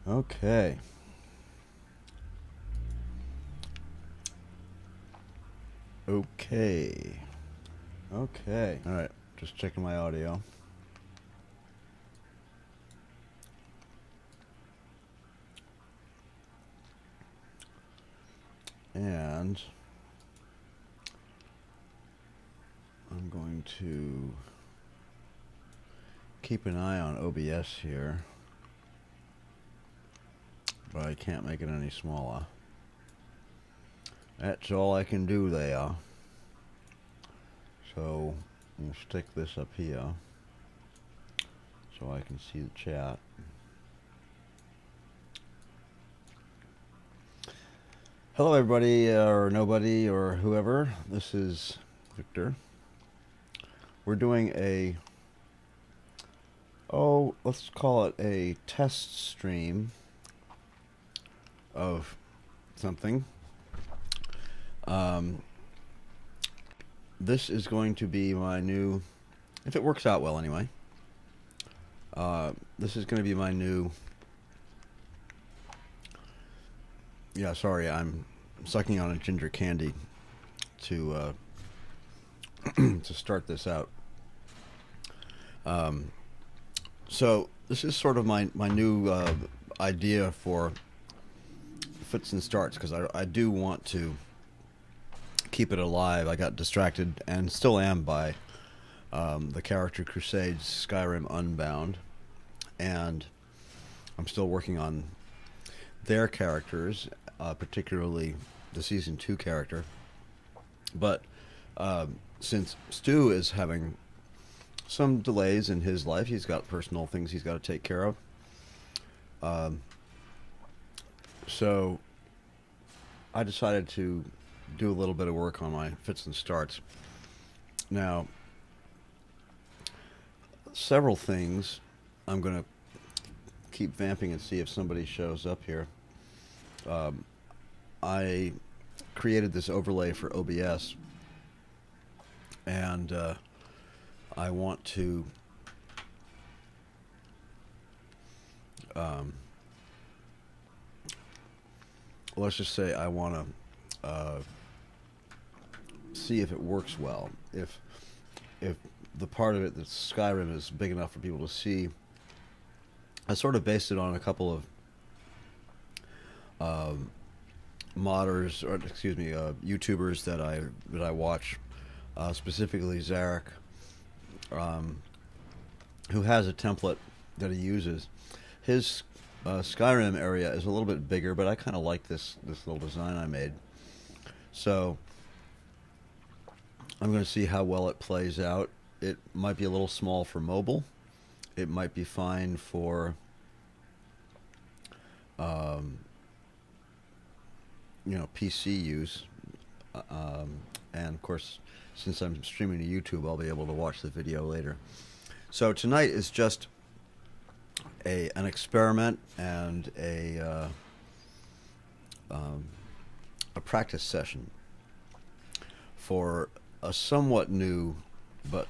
Okay. Okay. Okay. All right. Just checking my audio. And I'm going to keep an eye on OBS here, but I can't make it any smaller. That's all I can do there. So we'll stick this up here so I can see the chat. Hello everybody, or nobody, or whoever. This is Victor. We're doing a, let's call it a test stream of something. This is going to be my new, if it works out well anyway, this is going to be my new, yeah, sorry, I'm sucking on a ginger candy to to start this out. So this is sort of my new idea for fits and starts, because I do want to keep it alive. I got distracted, and still am, by the Character Crusades Skyrim Unbound, and I'm still working on their characters, particularly the Season 2 character. But since Stu is having some delays in his life, he's got personal things he's got to take care of. So I decided to do a little bit of work on my fits and starts. Now, several things. I'm going to keep vamping and see if somebody shows up here. I created this overlay for OBS, and I want to let's just say I want to see if it works well. If the part of it that's Skyrim is big enough for people to see. I sort of based it on a couple of modders, or excuse me, YouTubers that I watch, specifically Zarek, who has a template that he uses. His Skyrim area is a little bit bigger, but I kind of like this little design I made. So I'm going to see how well it plays out. It might be a little small for mobile. It might be fine for PC use, and of course, since I'm streaming to YouTube, I'll be able to watch the video later. So tonight is just an experiment and a practice session for a somewhat new but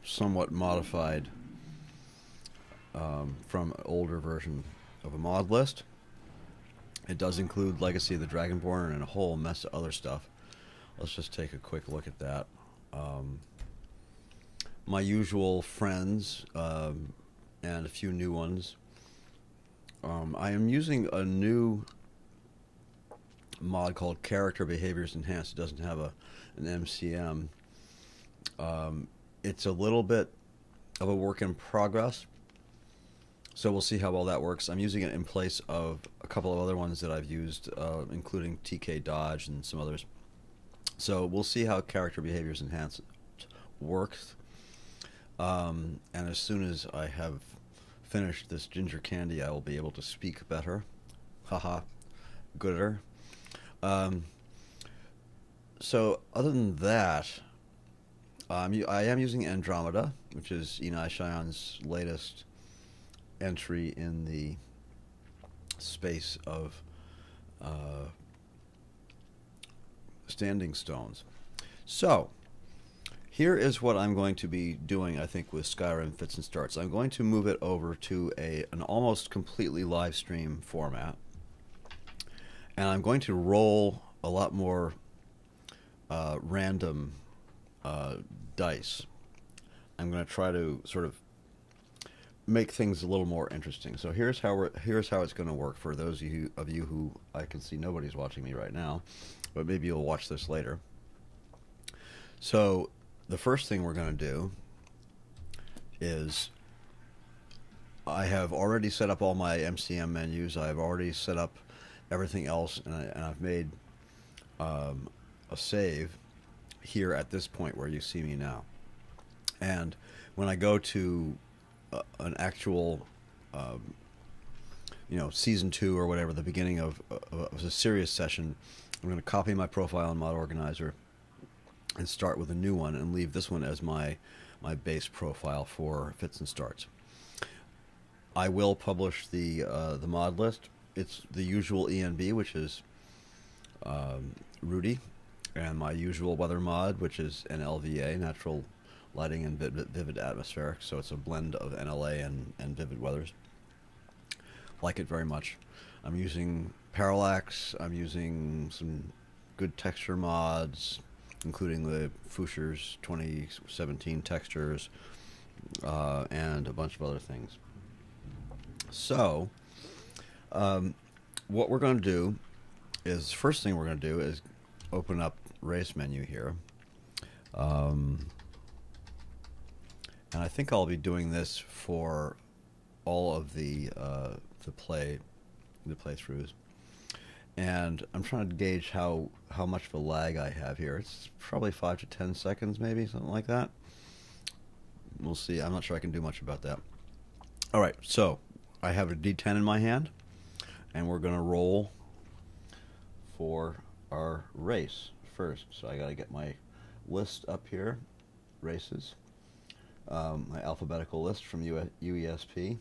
somewhat modified from an older version of a mod list. It does include Legacy of the Dragonborn and a whole mess of other stuff. Let's just take a quick look at that. My usual friends and a few new ones. I am using a new mod called Character Behaviors Enhanced. It doesn't have an MCM. It's a little bit of a work in progress, so we'll see how well that works. I'm using it in place of a couple of other ones that I've used, including TK Dodge and some others. So we'll see how Character Behaviors Enhanced works. And as soon as I have finished this ginger candy, I will be able to speak better. Haha, gooder. So other than that, I am using Andromeda, which is Enai Cheyon's latest entry in the space of standing stones. So Here is what I'm going to be doing, I think, with Skyrim Fits and Starts. I'm going to move it over to an almost completely live stream format. And I'm going to roll a lot more random dice. I'm going to try to sort of make things a little more interesting. So here's how it's going to work for those of you who I can see nobody's watching me right now, but maybe you'll watch this later. So the first thing we're going to do is I have already set up all my MCM menus. I've already set up everything else, and I've made a save here at this point where you see me now. And when I go to an actual, season 2 or whatever, the beginning of a serious session, I'm going to copy my profile in Mod Organizer and start with a new one and leave this one as my base profile for Fits and Starts. I will publish the mod list. It's the usual ENB, which is Rudy, and my usual weather mod, which is NLVA, Natural Lighting and Vivid Atmospheric. So it's a blend of NLA and Vivid Weathers. Like it very much. I'm using Parallax. I'm using some good texture mods, including the Fuscher's 2017 textures, and a bunch of other things. So, what we're going to do is, first thing we're going to do is open up race menu here. And I think I'll be doing this for all of the playthroughs. And I'm trying to gauge how much of a lag I have here. It's probably 5 to 10 seconds, maybe, something like that. We'll see. I'm not sure I can do much about that. All right, so I have a D10 in my hand, and we're going to roll for our race first. So I got to get my list up here, races, my alphabetical list from UESP,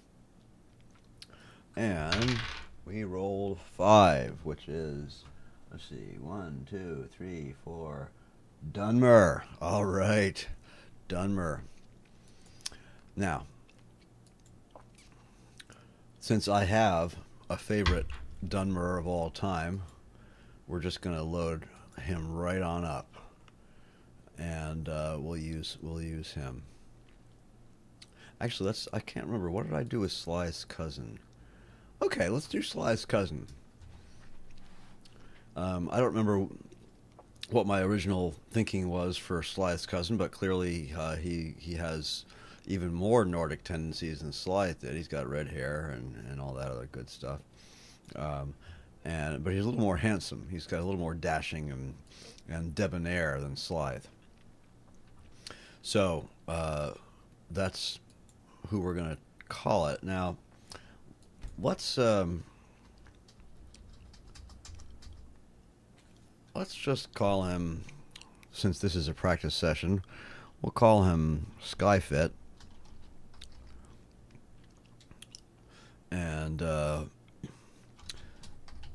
and we rolled 5, which is, let's see, 1, 2, 3, 4, Dunmer. All right, Dunmer. Now, since I have a favorite Dunmer of all time, we're just going to load him right on up, and we'll use him. Actually, I can't remember, what did I do with Sly's cousin? Okay, let's do Sly's cousin. I don't remember what my original thinking was for Sly's cousin, but clearly he has even more Nordic tendencies than Sly did. He's got red hair and all that other good stuff. But he's a little more handsome. He's got a little more dashing and debonair than Slythe. So that's who we're going to call it. Now, let's just call him, since this is a practice session, we'll call him Skyfit. And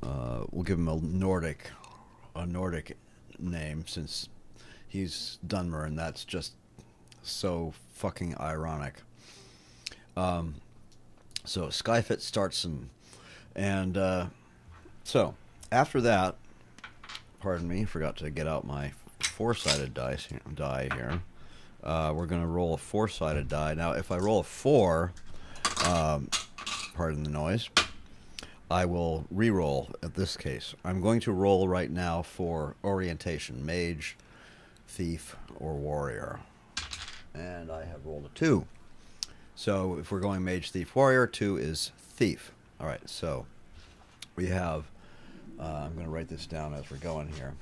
we'll give him a Nordic name, since he's Dunmer, and that's just so fucking ironic. So Skyfit Startson, and so after that, pardon me, forgot to get out my four-sided die here. We're going to roll a four-sided die. Now, if I roll a 4, pardon the noise, I will re-roll at this case. I'm going to roll right now for orientation, mage, thief, or warrior. And I have rolled a 2. So if we're going mage, thief, warrior, 2 is thief. All right, so we have, I'm going to write this down as we're going here.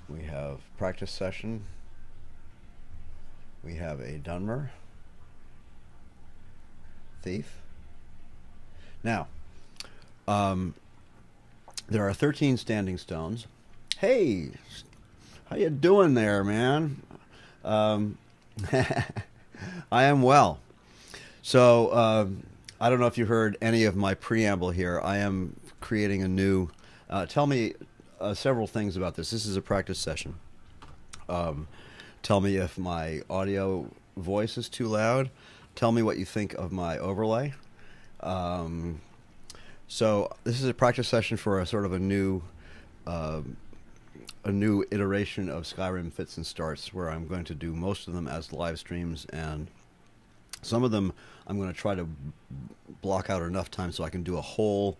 We have practice session. We have a Dunmer, thief. Now, there are 13 standing stones. Hey, how you doing there, man? I am well. So, I don't know if you heard any of my preamble here. I am creating a new... tell me several things about this. This is a practice session. Tell me if my audio voice is too loud. Tell me what you think of my overlay. So this is a practice session for a sort of uh, a new iteration of Skyrim Fits and Starts, where I'm going to do most of them as live streams, and some of them I'm going to try to block out enough time so I can do a whole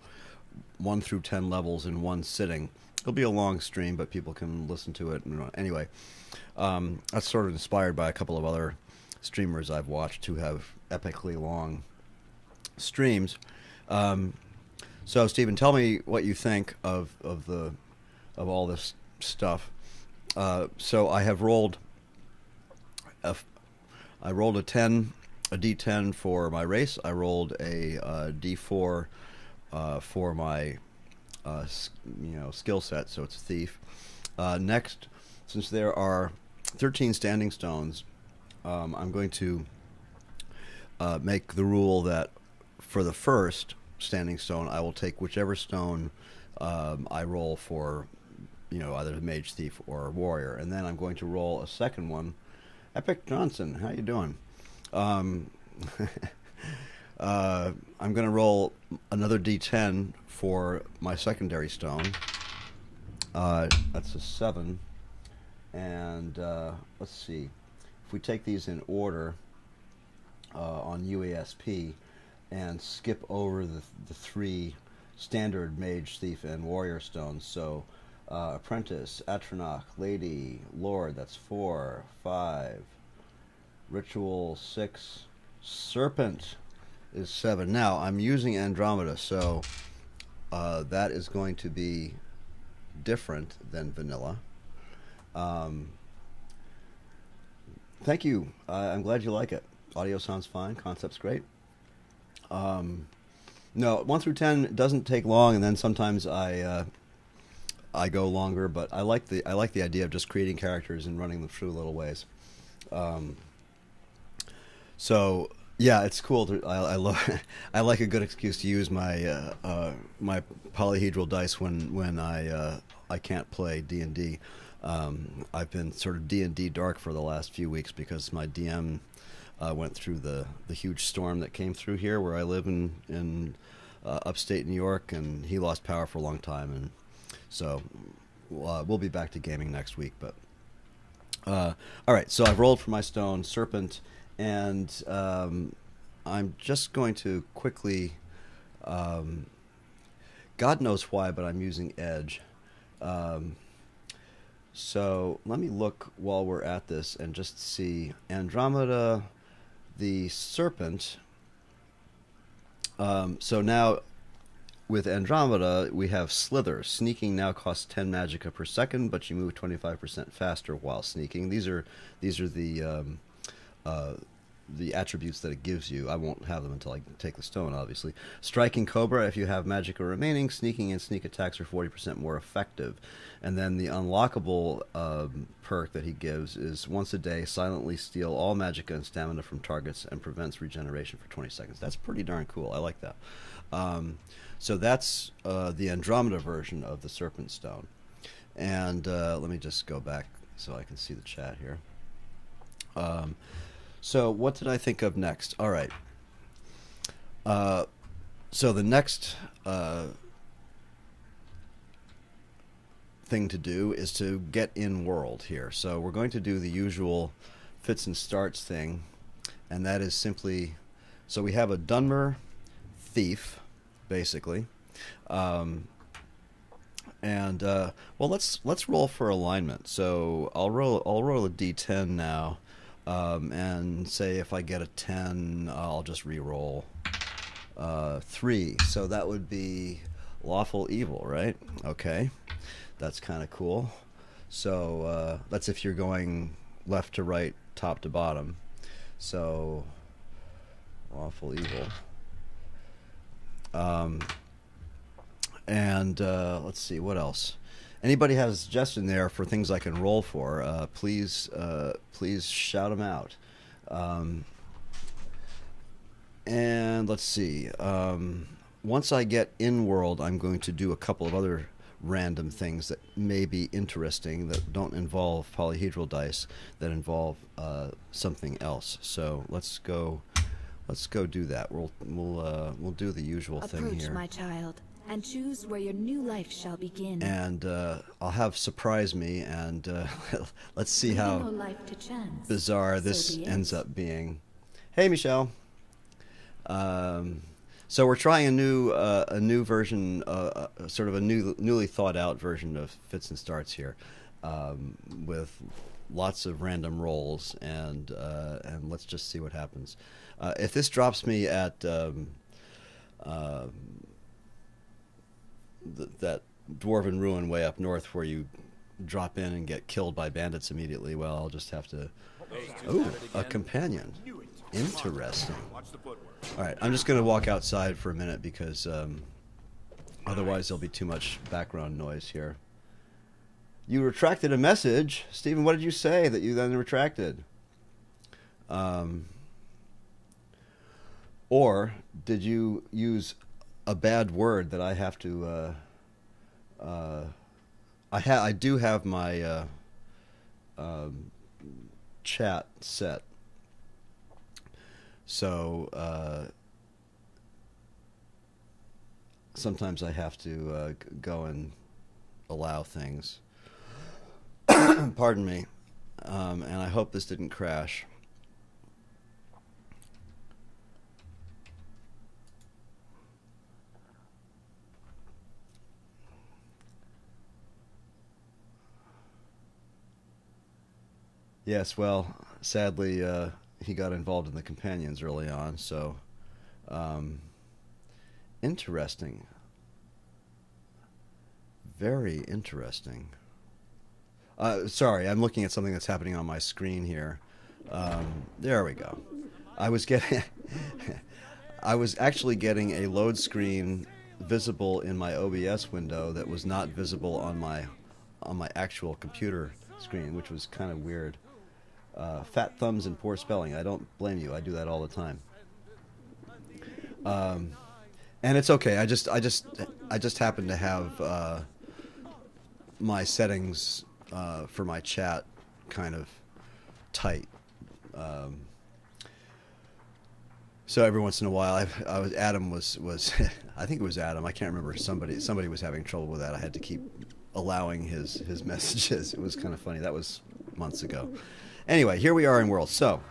1 through 10 levels in one sitting. It'll be a long stream, but people can listen to it. Anyway, that's sort of inspired by a couple of other streamers I've watched who have epically long streams. So, Stephen, tell me what you think of all this stuff. So I have rolled I rolled a D10 for my race. I rolled a D4 for my skill set, so it's a thief. Next, since there are 13 standing stones, I'm going to make the rule that for the first standing stone, I will take whichever stone I roll for, either mage, thief, or warrior, and then I'm going to roll a second one. Epic Johnson, how you doing? I'm going to roll another D10 for my secondary stone. That's a 7. And let's see. If we take these in order on UASP and skip over the 3 standard mage, thief, and warrior stones. So apprentice, atronach, lady, lord, that's 4, 5. Ritual 6. Serpent is 7. Now I'm using Andromeda, so that is going to be different than vanilla. Thank you. I'm glad you like it. Audio sounds fine. Concept's great. No, 1 through 10 doesn't take long, and then sometimes I go longer. But I like the idea of just creating characters and running them through little ways. So yeah, it's cool. I love. I like a good excuse to use my my polyhedral dice when I can't play D&D. I've been sort of D&D dark for the last few weeks because my DM went through the huge storm that came through here where I live in upstate New York, and he lost power for a long time, and so we'll be back to gaming next week. But all right, so I've rolled for my stone, Serpent, and I'm just going to quickly, God knows why, but I'm using Edge. So let me look while we're at this and just see Andromeda, the Serpent. So now with Andromeda we have Slither. Sneaking now costs 10 magicka per second, but you move 25% faster while sneaking. These are the attributes that it gives you. I won't have them until I take the stone, obviously. Striking Cobra, if you have magicka remaining, sneaking and sneak attacks are 40% more effective. And then the unlockable perk that he gives is once a day, silently steal all magicka and stamina from targets and prevents regeneration for 20 seconds. That's pretty darn cool. I like that. So that's the Andromeda version of the Serpent Stone. And let me just go back so I can see the chat here. So what did I think of next? All right. So the next thing to do is to get in world here. So we're going to do the usual fits and starts thing, and that is simply, so we have a Dunmer thief, basically, and well, let's roll for alignment. So I'll roll a D10 now. And say if I get a 10, I'll just re-roll 3. So that would be lawful evil, right? Okay, that's kind of cool. So that's if you're going left to right, top to bottom. So lawful evil. And let's see, what else? Anybody has a suggestion there for things I can roll for, please shout them out. And let's see. Once I get in world, I'm going to do a couple of other random things that may be interesting that don't involve polyhedral dice, that involve something else. So let's go do that. We'll do the usual thing here. Approach, my child, and choose where your new life shall begin. And I'll have surprise me, and let's see how bizarre this ends up being. Hey, Michelle. So we're trying a new version, sort of a newly thought out version of Fits and Starts here, with lots of random rolls, and let's just see what happens. If this drops me at that dwarven ruin way up north where you drop in and get killed by bandits immediately, well, I'll just have to... Ooh, a companion. Interesting. All right, I'm just going to walk outside for a minute because otherwise there'll be too much background noise here. You retracted a message. Stephen, what did you say that you then retracted? Or did you use a bad word that I have to... I do have my chat set. So sometimes I have to go and allow things. Pardon me. And I hope this didn't crash. Yes, well, sadly, he got involved in the companions early on, so interesting. Very interesting. Sorry, I'm looking at something that's happening on my screen here. There we go. I was actually getting a load screen visible in my OBS window that was not visible on my actual computer screen, which was kind of weird. Fat thumbs and poor spelling. I don't blame you. I do that all the time. And it's okay. I just happen to have my settings for my chat kind of tight. So every once in a while, Adam was I think it was Adam. I can't remember. Somebody was having trouble with that. I had to keep allowing his messages. It was kind of funny. That was months ago. Anyway, here we are in World. So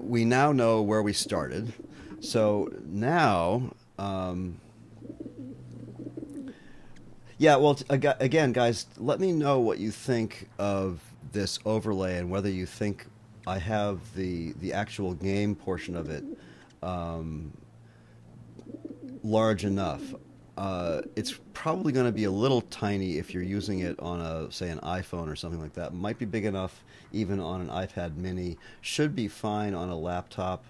we now know where we started. So now, yeah, well, again, guys, let me know what you think of this overlay and whether you think I have the actual game portion of it large enough. It's probably going to be a little tiny if you're using it on say an iPhone or something like that. Might be big enough even on an iPad mini. Should be fine on a laptop,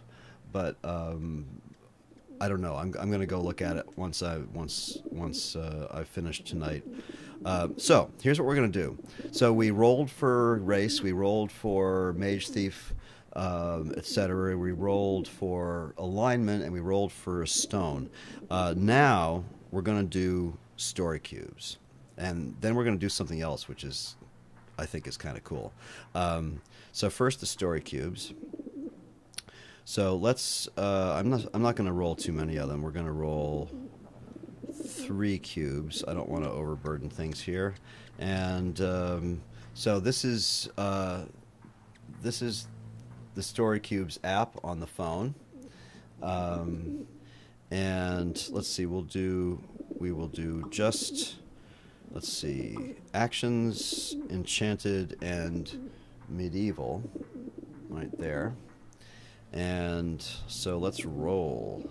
but I don't know. I'm going to go look at it once I've finished tonight. So here's what we're going to do. So we rolled for race, we rolled for mage thief, etc. We rolled for alignment, and we rolled for stone. Now we're going to do story cubes, and then we're going to do something else, which is, I think, is kind of cool. So first, the story cubes. So let's. I'm not going to roll too many of them. We're going to roll 3 cubes. I don't want to overburden things here, and so this is the Story Cubes app on the phone. And let's see, we will do just, let's see, actions, enchanted, and medieval, right there. And so let's roll.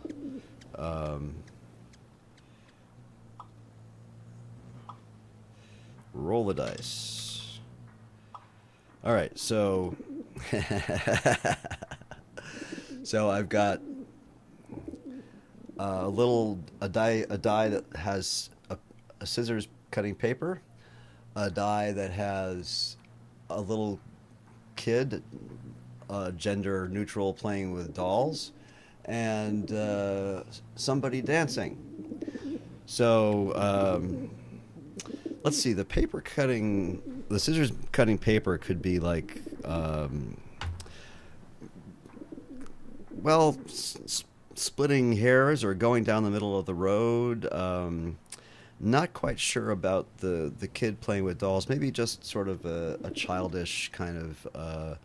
Roll the dice. All right, so so I've got a die that has a scissors cutting paper, a die that has a little kid, gender neutral, playing with dolls, and somebody dancing. So let's see, the scissors cutting paper could be like, well, splitting hairs or going down the middle of the road. Not quite sure about the kid playing with dolls. Maybe just sort of a childish kind of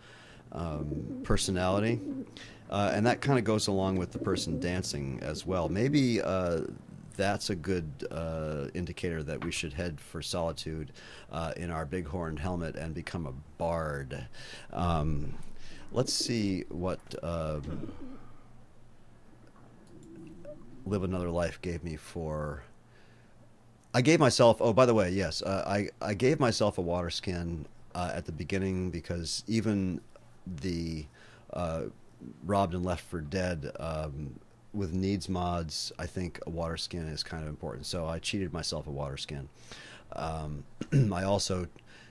personality. And that kind of goes along with the person dancing as well. Maybe that's a good indicator that we should head for solitude in our bighorn helmet and become a bard. Let's see what Live Another Life gave me for... I gave myself... Oh, by the way, yes. I gave myself a water skin at the beginning because even the Robbed and Left for Dead... with needs mods, I think a water skin is kind of important. So I cheated myself a water skin. I also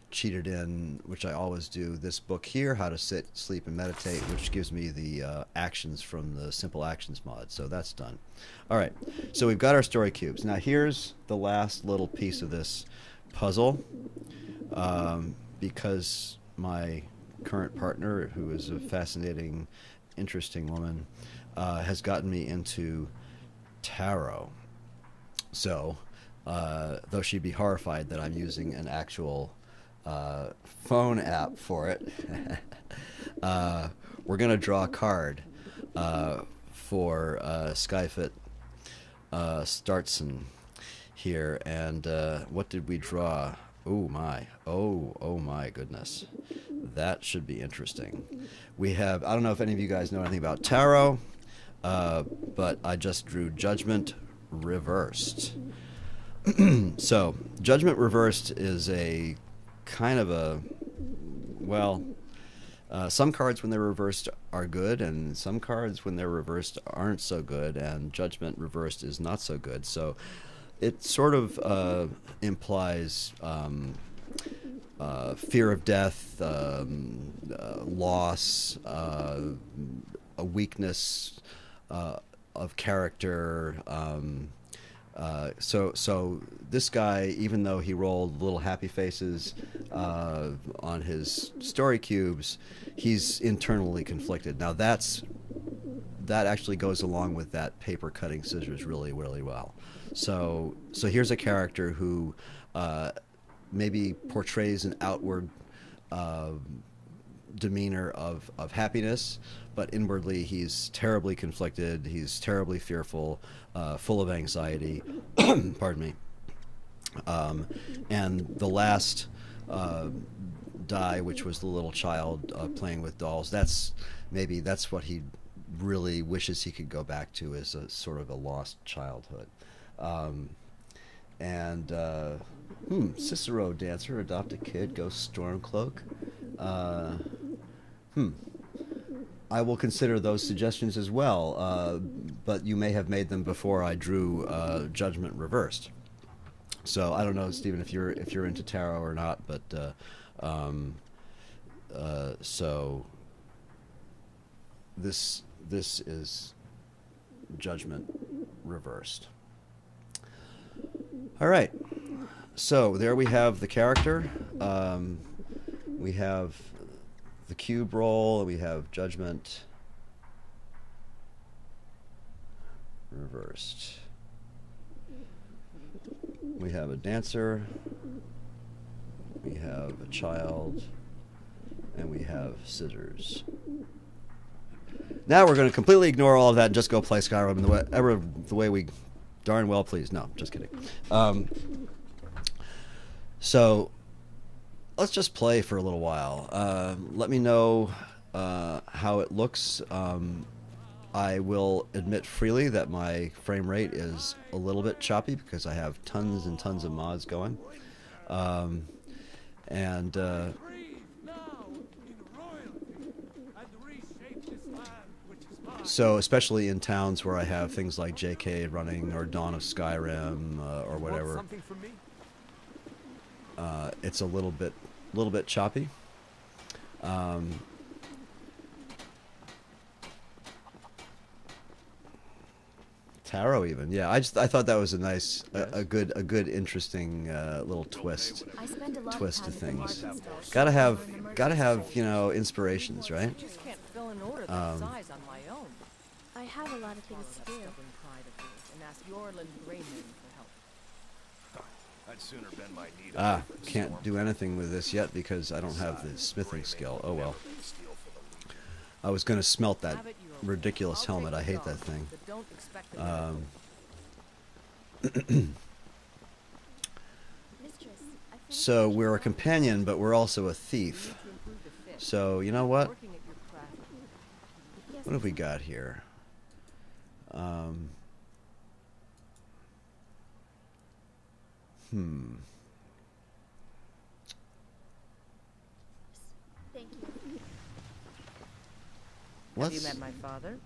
cheated in, which I always do, this book here, How to Sit, Sleep, and Meditate, which gives me the actions from the Simple Actions mod. So that's done. All right. So we've got our story cubes. Now here's the last little piece of this puzzle. Because my current partner, who is a fascinating, interesting woman, has gotten me into tarot. So, though she'd be horrified that I'm using an actual phone app for it, we're going to draw a card for Skyfit Startson here. And what did we draw? Oh my. Oh my goodness. That should be interesting. We have, I don't know if any of you guys know anything about tarot. But I just drew Judgment Reversed. So, Judgment Reversed is a kind of a, well, some cards when they're reversed are good, and some cards when they're reversed aren't so good, and Judgment Reversed is not so good. So, it sort of implies fear of death, loss, a weakness of character. So this guy, even though he rolled little happy faces on his story cubes, he's internally conflicted. Now that actually goes along with that paper cutting scissors really, really well. So here's a character who maybe portrays an outward demeanor of happiness, but inwardly he's terribly conflicted, he's terribly fearful, full of anxiety. Pardon me. And the last die, which was the little child playing with dolls, that's what he really wishes he could go back to, as a sort of a lost childhood. Cicero dancer, adopt a kid, go Stormcloak. I will consider those suggestions as well, but you may have made them before I drew Judgment Reversed. So I don't know, Stephen, if you're into tarot or not, but so this is Judgment Reversed. All right. So there we have the character. We have the cube roll, and we have Judgment Reversed. We have a dancer, we have a child, and we have scissors. Now we're going to completely ignore all of that and just go play Skyrim the way we darn well please. No, just kidding. So let's just play for a little while. Let me know how it looks. I will admit freely that my frame rate is a little bit choppy because I have tons and tons of mods going. So especially in towns where I have things like JK running or Dawn of Skyrim or whatever, it's a little bit choppy. Tarot even. Yeah, I thought that was a nice, Yes. a good, interesting little twist I spend a lot twist to of time at the things. market stalls. Gotta have you know, inspirations, right? I just can't fill an order that size on my own. I have a lot of things to do. Stubborn pride of yours, and ask Yorlin Greyman for help. I'd sooner bend my knee to Ah, fight the can't storm. do anything with this yet because I don't have the smithing skill. Oh well. Steal for the legion. I was gonna smelt that Have it your way. ridiculous I'll helmet. take I the hate that dog, thing. but don't expect a Mistress, I finished So my we're a job. companion, but we're also a thief. to improve the fit. So you know what? Working at your craft. Yes, What have we got here? Hmm. thank you. Have you Let's. met my father?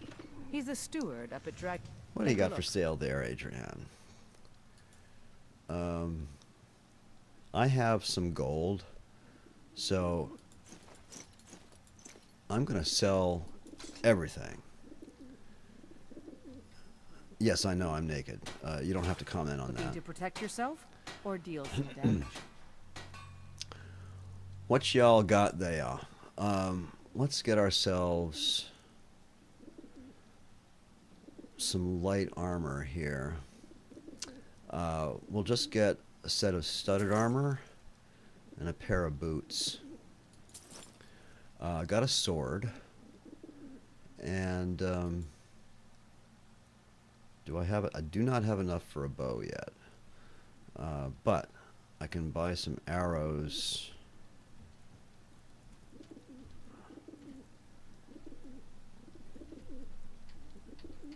He's a steward up at Drag. What do you Take a got for look. sale there, Adrian? I have some gold, so I'm gonna sell everything. Yes, I know I'm naked. You don't have to comment on Looking that. to protect yourself or deal some damage? What y'all got there? Let's get ourselves some light armor here. We'll just get a set of studded armor and a pair of boots. Got a sword. And do I have it? I do not have enough for a bow yet. But I can buy some arrows.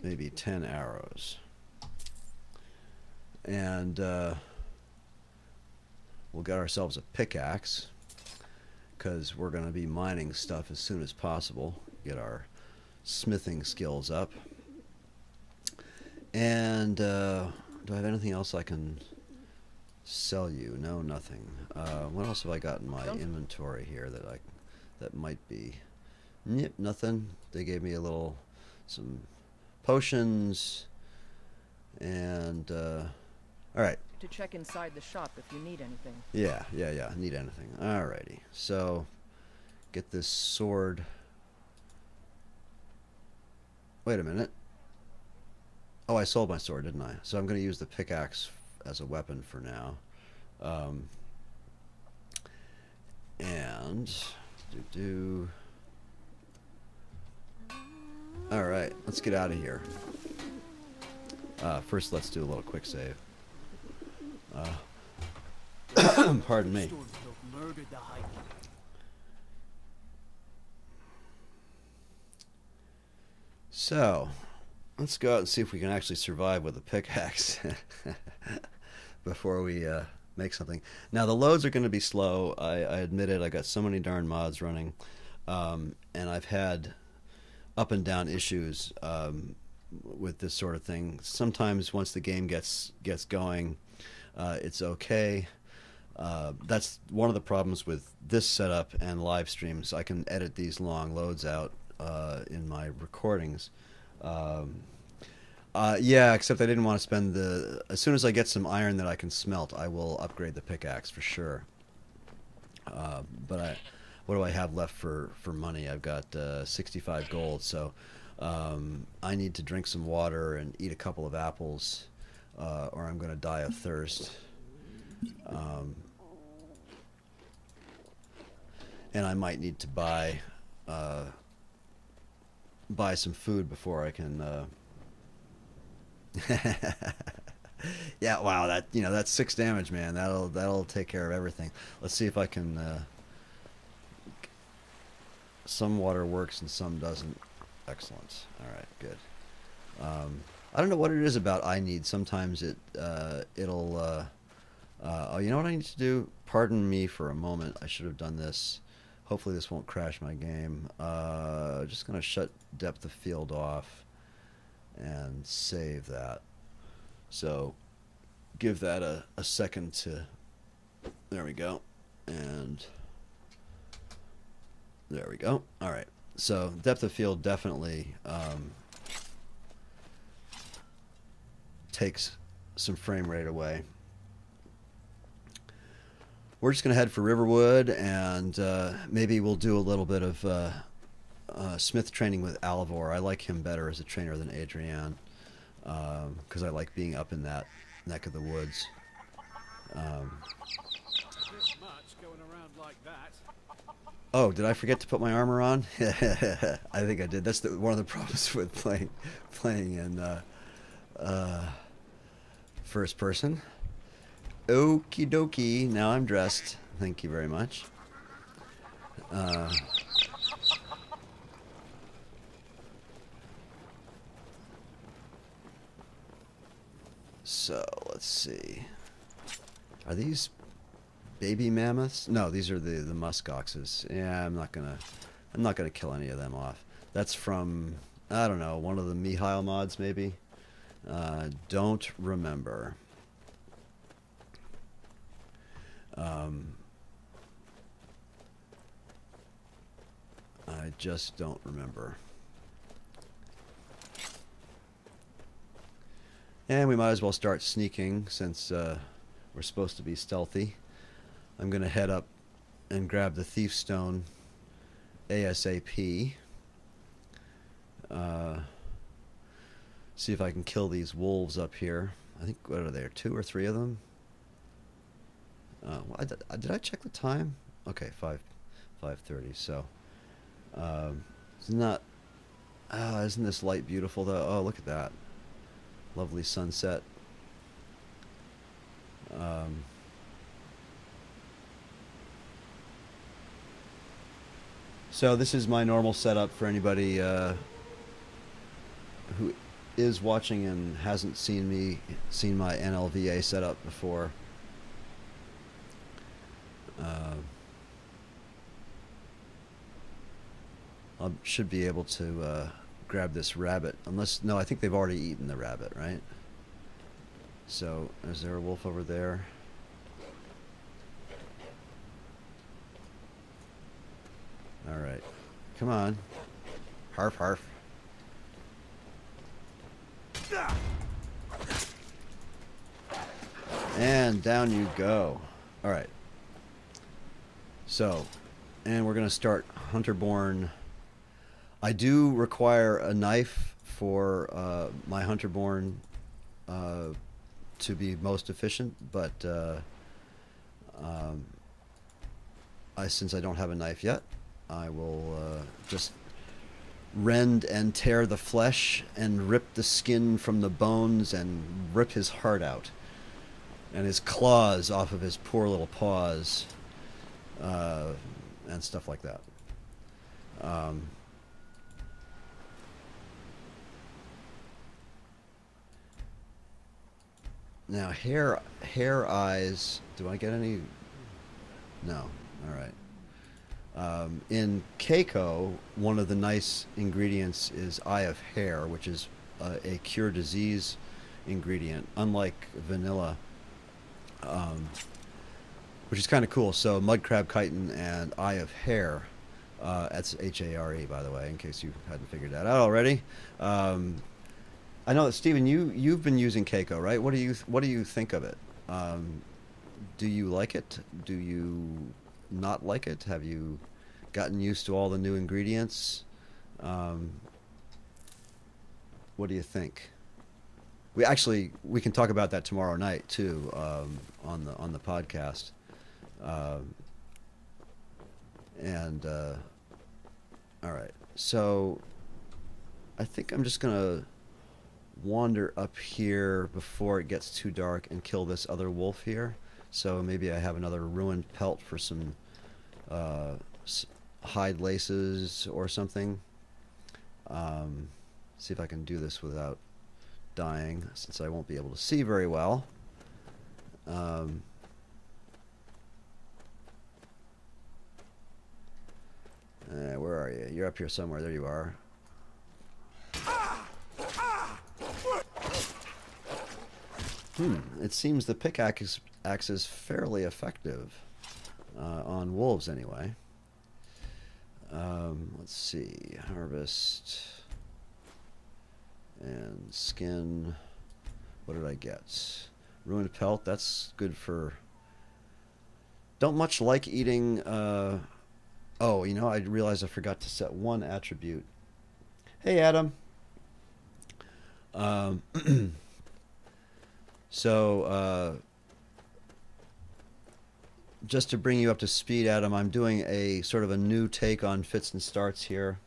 Maybe 10 arrows. And we'll get ourselves a pickaxe because we're going to be mining stuff as soon as possible. Get our smithing skills up. And do I have anything else I can sell you? No, nothing. What else have I got in my inventory here that might be? Yep, nothing. They gave me some potions and all right. To check inside the shop if you need anything. Yeah. Need anything. Alrighty. So get this sword. Wait a minute. Oh, I sold my sword, didn't I? So I'm going to use the pickaxe as a weapon for now. And all right, let's get out of here. First, let's do a little quick save. Pardon me. So, let's go out and see if we can actually survive with a pickaxe before we make something. Now, the loads are going to be slow. I admit it. I got so many darn mods running, and I've had up and down issues with this sort of thing. Sometimes once the game gets going, it's okay. That's one of the problems with this setup and live streams. I can edit these long loads out in my recordings. Yeah, except I didn't want to spend as soon as I get some iron that I can smelt, I will upgrade the pickaxe for sure. But what do I have left for money? I've got 65 gold, so I need to drink some water and eat a couple of apples, or I'm going to die of thirst. And I might need to buy some food before I can. Yeah, wow, that's 6 damage, man. That'll take care of everything. Let's see if I can. Some water works and some doesn't. Excellent. All right, good. I don't know what it is about I need. Sometimes it'll. Oh, you know what I need to do? Pardon me for a moment. I should have done this. Hopefully this won't crash my game. Just gonna shut depth of field off and save that. So give that a second to. There we go. And there we go. All right. So depth of field definitely takes some frame rate away. We're just going to head for Riverwood, and maybe we'll do a little bit of Smith training with Alvor. I like him better as a trainer than Adrienne, because I like being up in that neck of the woods. Oh, did I forget to put my armor on? I think I did. That's one of the problems with playing in first person. Okie dokie. Now I'm dressed. Thank you very much. So let's see. Are these baby mammoths? No, these are the musk oxes. Yeah, I'm not gonna kill any of them off. That's from, I don't know, one of the Mihail mods maybe. Don't remember. I just don't remember. And we might as well start sneaking since we're supposed to be stealthy. I'm going to head up and grab the thief stone ASAP. See if I can kill these wolves up here. I think, what are there, 2 or 3 of them? Well, did I check the time? Okay, 5:30. So it's not. Isn't this light beautiful though? Oh, look at that, lovely sunset. So this is my normal setup for anybody who is watching and hasn't seen my NLVA setup before. I should be able to grab this rabbit, unless, no, I think they've already eaten the rabbit, right? So is there a wolf over there? All right, come on, harf harf. And down you go. All right. So, and we're going to start Hunterborn. I do require a knife for my Hunterborn to be most efficient, but since I don't have a knife yet, I will just rend and tear the flesh and rip the skin from the bones and rip his heart out and his claws off of his poor little paws. And stuff like that. Now hair eyes. Do I get any? No. All right. In Keiko, one of the nice ingredients is eye of hair, which is a cure disease ingredient, unlike vanilla. Which is kind of cool. So mud crab chitin and eye of hare. That's H-A-R-E, by the way, in case you hadn't figured that out already. I know that Stephen, you've been using Keiko, right? What do you think of it? Do you like it? Do you not like it? Have you gotten used to all the new ingredients? What do you think? We can talk about that tomorrow night too, on the podcast. All right, so I think I'm just gonna wander up here before it gets too dark and kill this other wolf here. So maybe I have another ruined pelt for some hide laces or something. See if I can do this without dying, since I won't be able to see very well. Where are you? You're up here somewhere. There you are. It seems the pickaxe is fairly effective on wolves anyway. Let's see. Harvest and skin. What did I get? Ruined pelt. That's good for... Don't much like eating... Oh, you know, I realized I forgot to set one attribute. Hey, Adam. Um, so, just to bring you up to speed, Adam, I'm doing a sort of a new take on fits and starts here,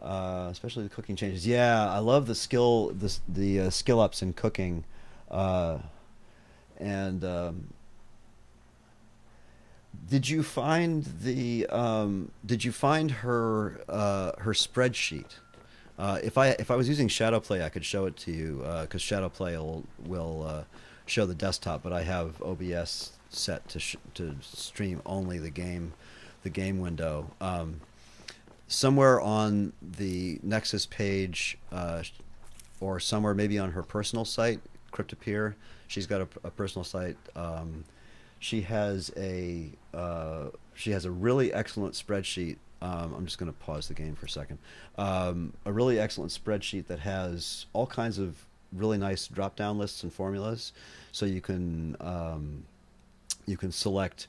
especially the cooking changes. Yeah, I love the skill ups in cooking, and did you find her spreadsheet? If I was using Shadowplay, I could show it to you because Shadowplay will show the desktop, but I have OBS set to stream only the game window. Somewhere on the Nexus page, or somewhere maybe on her personal site, Cryptopeer. She's got a personal site. She has a really excellent spreadsheet. I'm just going to pause the game for a second. A really excellent spreadsheet that has all kinds of really nice drop-down lists and formulas. So you can select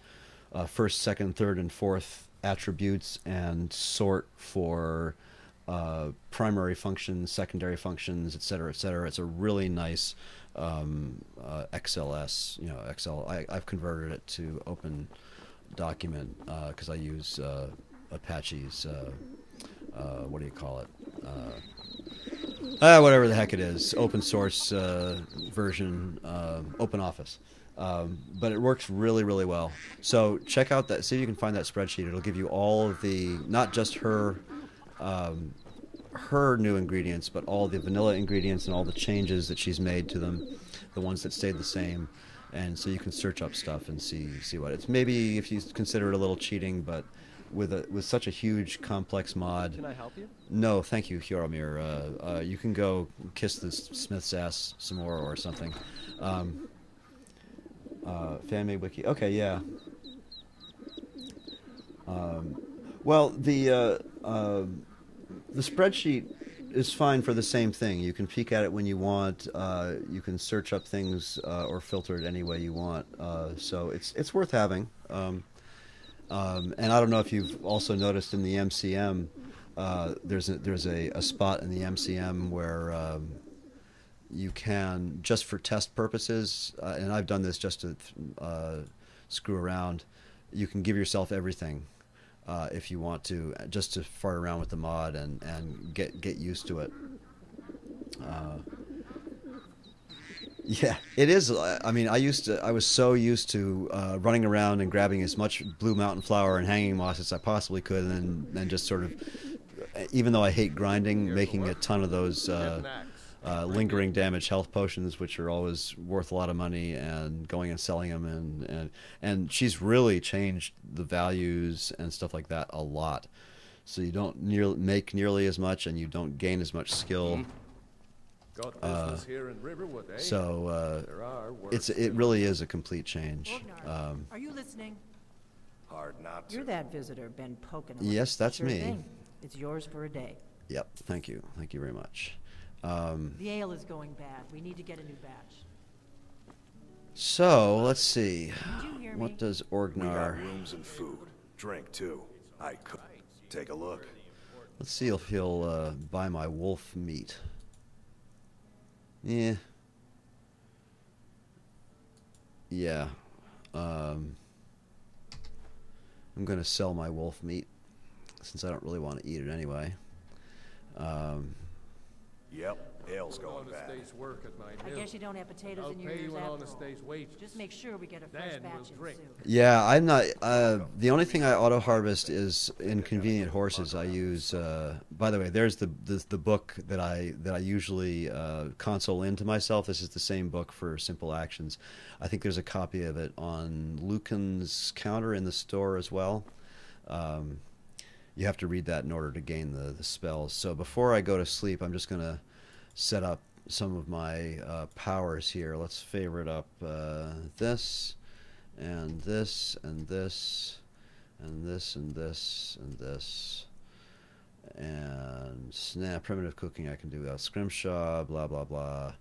first, second, third, and fourth attributes and sort for primary functions, secondary functions, etc., etc. It's a really nice XLS. You know, Excel. I've converted it to Open Document because I use Apache's what do you call it? Whatever the heck it is, open source version, Open Office. But it works really, really well. So check out that. See if you can find that spreadsheet. It'll give you all of the, not just her new ingredients, but all the vanilla ingredients and all the changes that she's made to them, the ones that stayed the same. And so you can search up stuff and see what it's. Maybe if you consider it a little cheating, but with such a huge complex mod. Can I help you? No, thank you, Hjoromir. You can go kiss the Smith's ass some more or something. Fan-made wiki. Okay, yeah. Well, the spreadsheet is fine for the same thing. You can peek at it when you want. You can search up things or filter it any way you want. So it's worth having. And I don't know if you've also noticed in the MCM, there's a spot in the MCM where you can, just for test purposes, and I've done this just to screw around, you can give yourself everything if you want to, just to fart around with the mod and get used to it. Yeah, it is. I mean, I was so used to running around and grabbing as much blue mountain flower and hanging moss as I possibly could, and then just sort of, even though I hate grinding, making a ton of those lingering damage health potions, which are always worth a lot of money, and going and selling them, and she's really changed the values and stuff like that a lot. So you don't make nearly as much, and you don't gain as much skill. Got business here in Riverwood, eh? So There are worse it really is a complete change. Are you listening? Hard not to. You're that visitor been poking away. Yes, that's Sure me. thing. It's yours for a day. Yep, thank you very much. The ale is going bad. We need to get a new batch. So let's see, Did you hear what me? does We got Orgnar? rooms and food. Drink, too. I could. Take a look. Let's see if he'll buy my wolf meat. Yeah. Yeah. I'm going to sell my wolf meat since I don't really want to eat it anyway. Yep, ale's Going going on a bad. day's work at my I mill. guess you don't have potatoes I'll in your pay ears you an after honest all. day's wages. Just make sure we get a fresh Then we'll batch in drink. soon. Yeah, I'm not. The only thing I auto harvest is inconvenient horses. I use. By the way, there's the book that I usually console into myself. This is the same book for Simple Actions. I think there's a copy of it on Lucan's counter in the store as well. You have to read that in order to gain the spells. So before I go to sleep, I'm just gonna set up some of my powers here. Let's favorite up this, and this, and this, and this, and this, and this, and snap primitive cooking. I can do that. Scrimshaw, blah blah blah.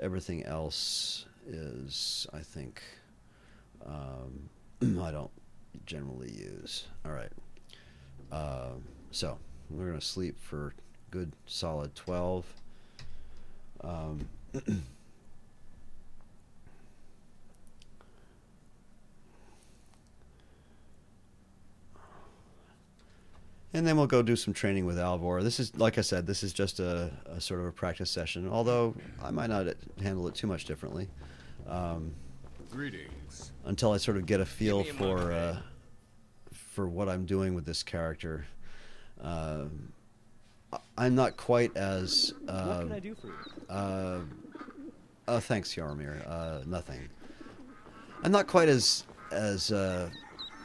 everything else is, I think, I don't generally use. All right. So we're going to sleep for good solid 12. And then we'll go do some training with Alvor. This is, like I said, this is just a sort of a practice session, although I might not handle it too much differently. Greetings. Until I sort of get a feel for what I'm doing with this character. I'm not quite as... what can I do for you? Thanks, Yarmir. Nothing. I'm not quite as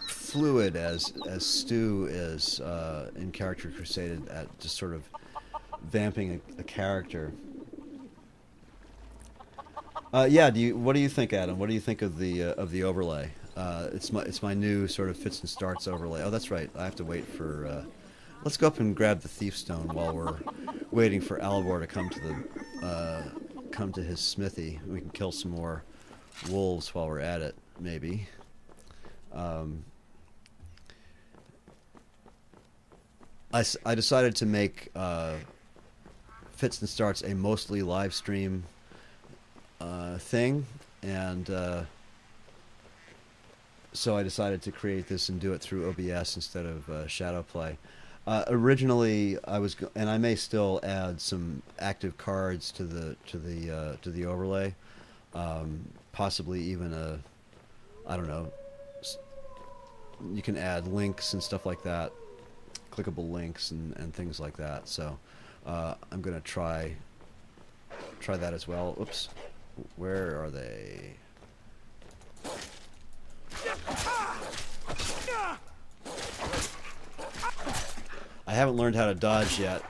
fluid as Stu is in Character Crusade at just sort of vamping a character. Yeah. What do you think, Adam? What do you think of the overlay? It's my new sort of fits and starts overlay. Oh, that's right. I have to wait for. Let's go up and grab the thief stone while we're waiting for Alvor to come to his smithy. We can kill some more wolves while we're at it, maybe. I decided to make Fits and Starts a mostly live stream thing, and so I decided to create this and do it through OBS instead of Shadowplay. Originally, and I may still add some active cards to the overlay, possibly even I don't know. You can add links and stuff like that, clickable links and things like that. So I'm gonna try that as well. Oops, where are they? I haven't learned how to dodge yet.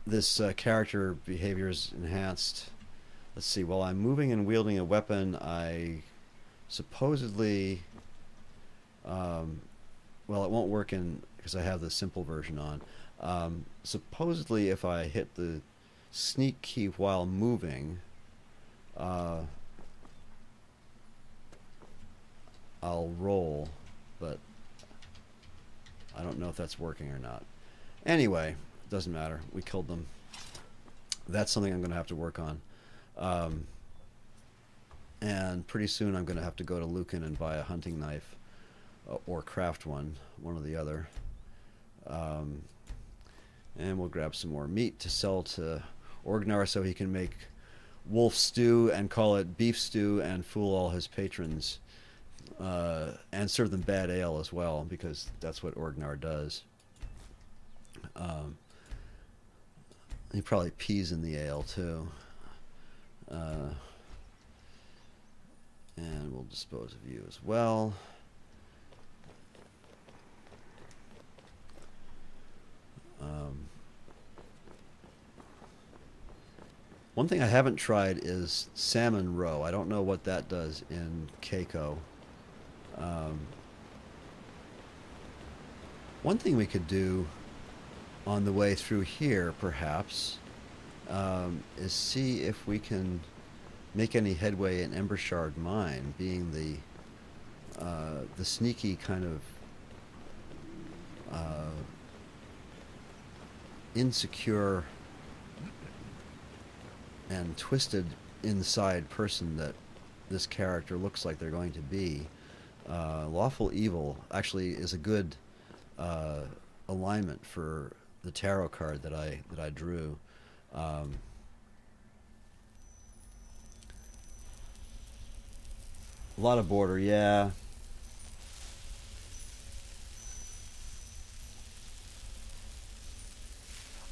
This character behavior is enhanced. Let's see. While I'm moving and wielding a weapon, I supposedly... well, it won't work because I have the simple version on. Supposedly, if I hit the sneak key while moving, I'll roll, but I don't know if that's working or not. Anyway, doesn't matter. We killed them. That's something I'm going to have to work on. And pretty soon I'm going to have to go to Lucan and buy a hunting knife or craft one or the other. And we'll grab some more meat to sell to Orgnar so he can make wolf stew and call it beef stew and fool all his patrons. And serve them bad ale as well, because that's what Orgnar does. He probably pees in the ale too. And we'll dispose of you as well. One thing I haven't tried is salmon roe. I don't know what that does in Keiko. One thing we could do on the way through here, perhaps, is see if we can make any headway in Embershard Mine, being the sneaky kind of insecure and twisted inside person that this character looks like they're going to be. Lawful Evil actually is a good alignment for the tarot card that I drew. A lot of border, yeah.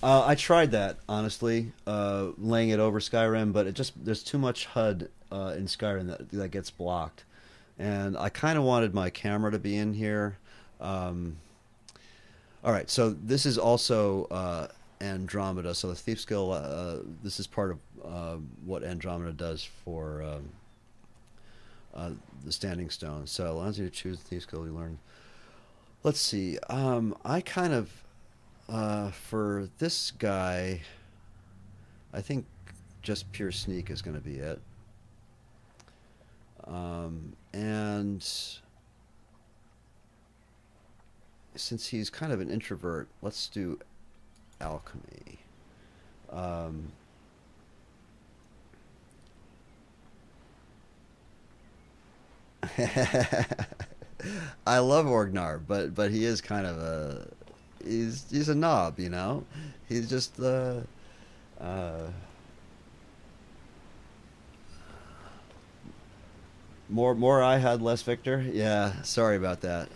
I tried that, honestly, laying it over Skyrim, but there's too much HUD in Skyrim that gets blocked. And I kind of wanted my camera to be in here. All right, so this is also Andromeda. So the Thief Skill, this is part of what Andromeda does for the Standing Stone. So it allows you to choose the Thief Skill you learn. Let's see. I kind of, for this guy, I think just pure sneak is going to be it. And since he's kind of an introvert, let's do alchemy. I love Orgnar, but he is kind of a he's a knob, you know. He's just more I had, less Victor. Yeah, sorry about that.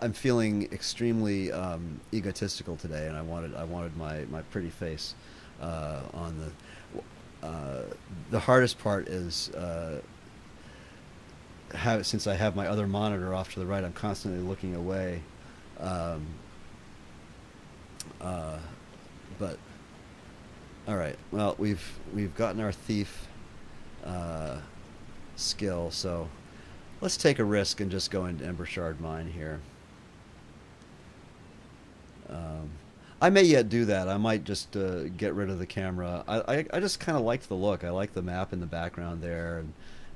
I'm feeling extremely egotistical today, and I wanted my pretty face on the hardest part is since I have my other monitor off to the right, I'm constantly looking away. But all right, well, we've gotten our thief skill, so let's take a risk and just go into Embershard Mine here. I may yet do that. I might just get rid of the camera. I just kind of liked the look. I like the map in the background there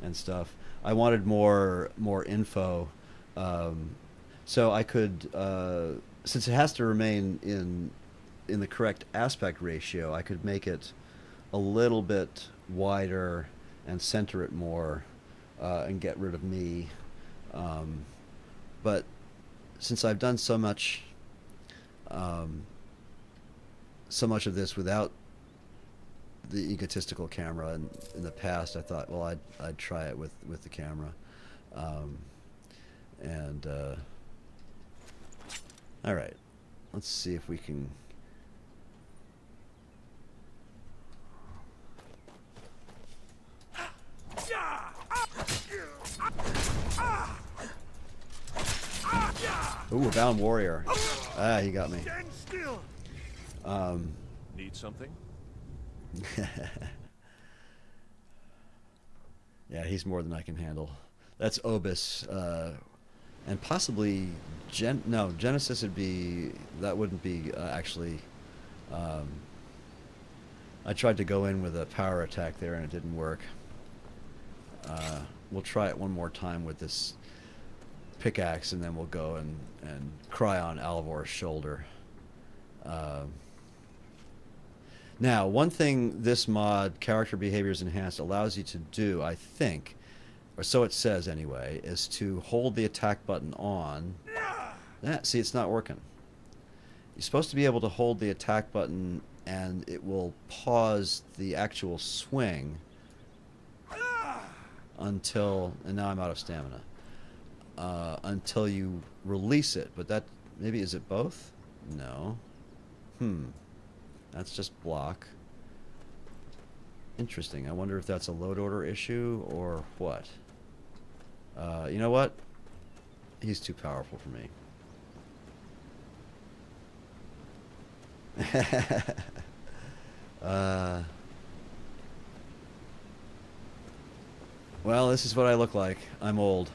and stuff. I wanted more info, so I could, since it has to remain in the correct aspect ratio, I could make it a little bit wider and center it more, and get rid of me. But since I've done so much of this without the egotistical camera in the past, I thought, well, I'd try it with the camera. All right, let's see if we can. Ooh, a bound warrior. Ah, he got me. Need something? Yeah, he's more than I can handle. That's Obis, and possibly Genesis would be. That wouldn't be actually. I tried to go in with a power attack there and it didn't work. We'll try it one more time with this pickaxe, and then we'll go and cry on Alvor's shoulder. Now, one thing this mod, Character Behaviors Enhanced, allows you to do, I think, or so it says anyway, is to hold the attack button on. See, it's not working. You're supposed to be able to hold the attack button and it will pause the actual swing until, and now I'm out of stamina, until you release it. But that, maybe, is it both? No. That's just block. Interesting. I wonder if that's a load order issue or what. You know what? He's too powerful for me. Well, this is what I look like. I'm old.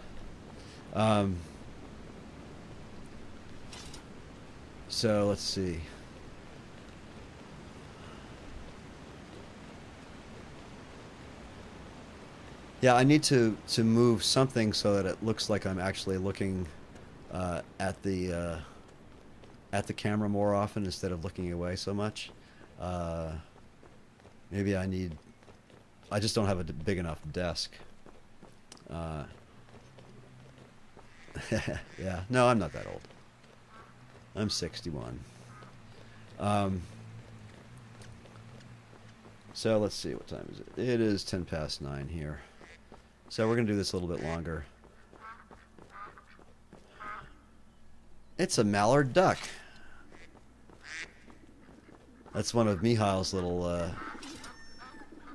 So let's see. Yeah, I need to move something so that it looks like I'm actually looking at the camera more often instead of looking away so much. Maybe I just don't have a big enough desk. Yeah, no, I'm not that old. I'm 61. So let's see, what time is it? It is 10 past 9 here. So we're going to do this a little bit longer. It's a mallard duck. That's one of Mihail's little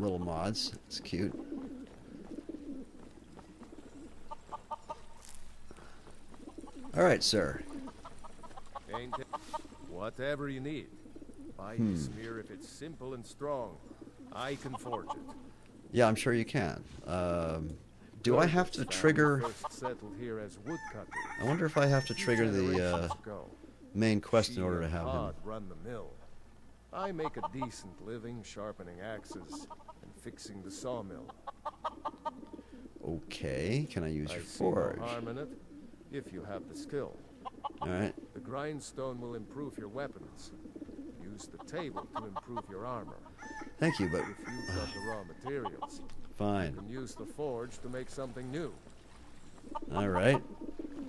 mods. It's cute. All right, sir. Ain't it? Whatever you need. Buy the smear if it's simple and strong. I can forge it. Yeah, I'm sure you can. Do I have to trigger? First settled here as woodcutter. I wonder if I have to trigger the Generations ago. main quest in order to She have and him. Hod run the mill. I make a decent living sharpening axes and fixing the sawmill. Okay, can I use your see no forge? harm in it, if you have the skill. Alright. The grindstone will improve your weapons. Use the table to improve your armor. Thank you, but If you've got the raw materials, you fine. can use the forge to make something new. Alright.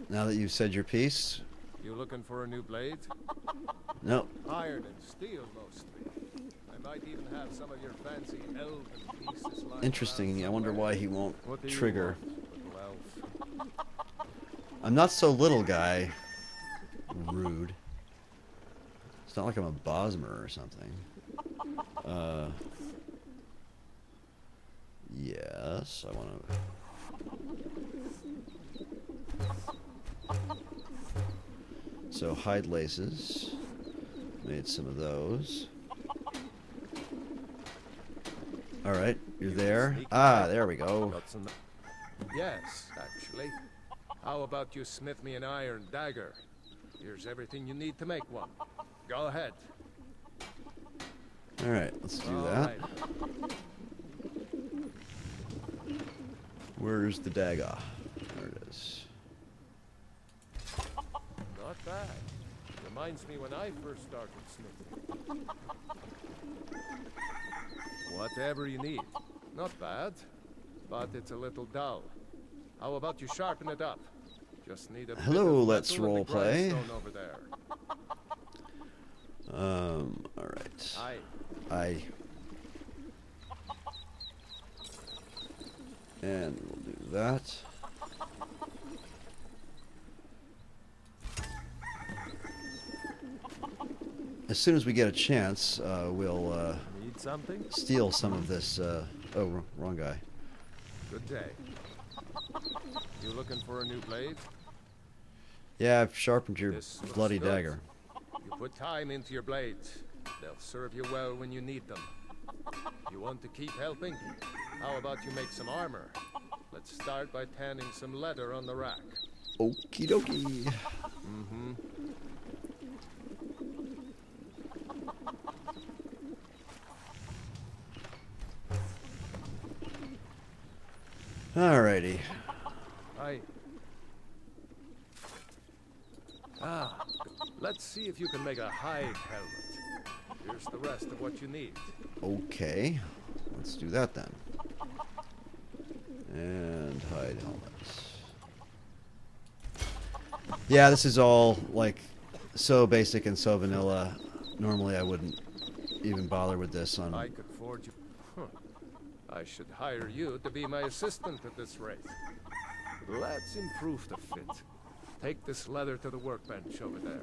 Now that you've said your piece. You looking for a new blade? No. Iron and steel, mostly. I might even have some of your fancy elven pieces lying Interesting. around I wonder somewhere. why he won't What do you trigger. want, little elf? I'm not so little, guy. Rude. It's not like I'm a Bosmer or something. Yes, I want to... So, hide laces. Made some of those. Alright, you're there. Ah, there we go. Got some... Yes, actually. How about you smith me an iron dagger? Here's everything you need to make one. Go ahead. Alright, let's do All that. right. Where's the dagger? There it is. Not bad. Reminds me when I first started smithing. Whatever you need. Not bad, but it's a little dull. How about you sharpen it up? Just need a Hello, bit of let's metal and the role play. grindstone over there. Alright. Aye. And we'll do that. As soon as we get a chance, we'll Need something? steal some of this. Oh, wrong guy. Good day. You looking for a new blade? Yeah, I've sharpened your This looks bloody good. dagger. You put time into your blades. They'll serve you well when you need them. You want to keep helping? How about you make some armor? Let's start by tanning some leather on the rack. Okie dokie. Mm-hmm. Alrighty. Let's see if you can make a hide helmet. Here's the rest of what you need. Okay. Let's do that then. And hide helmets. Yeah, this is all like so basic and so vanilla. Normally I wouldn't even bother with this on... I could forge you. Huh. I should hire you to be my assistant at this rate. Let's improve the fit. Take this leather to the workbench over there.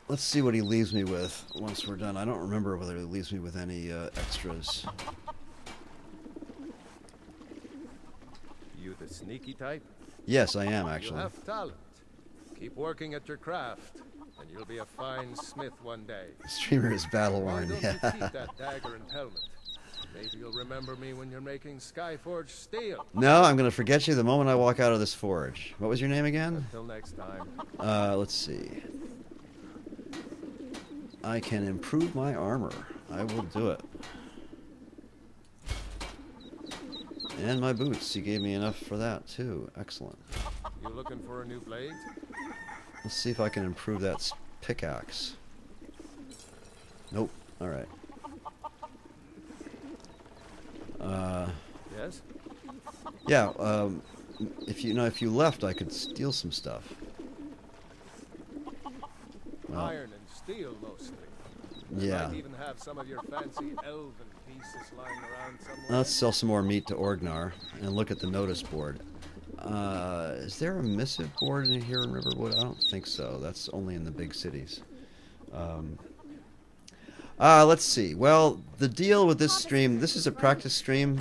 Let's see what he leaves me with once we're done. I don't remember whether he leaves me with any extras. You the sneaky type? Yes, I am You actually. have talent. Keep working at your craft, and you'll be a fine smith one day. Streamer is battle Why worn. don't Yeah. you keep that dagger and helmet? Maybe you'll remember me when you're making Skyforge steel. No, I'm gonna forget you the moment I walk out of this forge. What was your name again? Until next time. Let's see. I can improve my armor. I will do it. And my boots. He gave me enough for that too. Excellent. You looking for a new blade? Let's see if I can improve that pickaxe. Nope. All right. Yes? Yeah. If you left, I could steal some stuff. Well, Iron and steel mostly. yeah. Might even have some of your fancy elven pieces lying around somewhere. Let's sell some more meat to Orgnar and look at the notice board. Is there a missive board in here in Riverwood? I don't think so. That's only in the big cities. Let's see. Well, the deal with this stream, this is a practice stream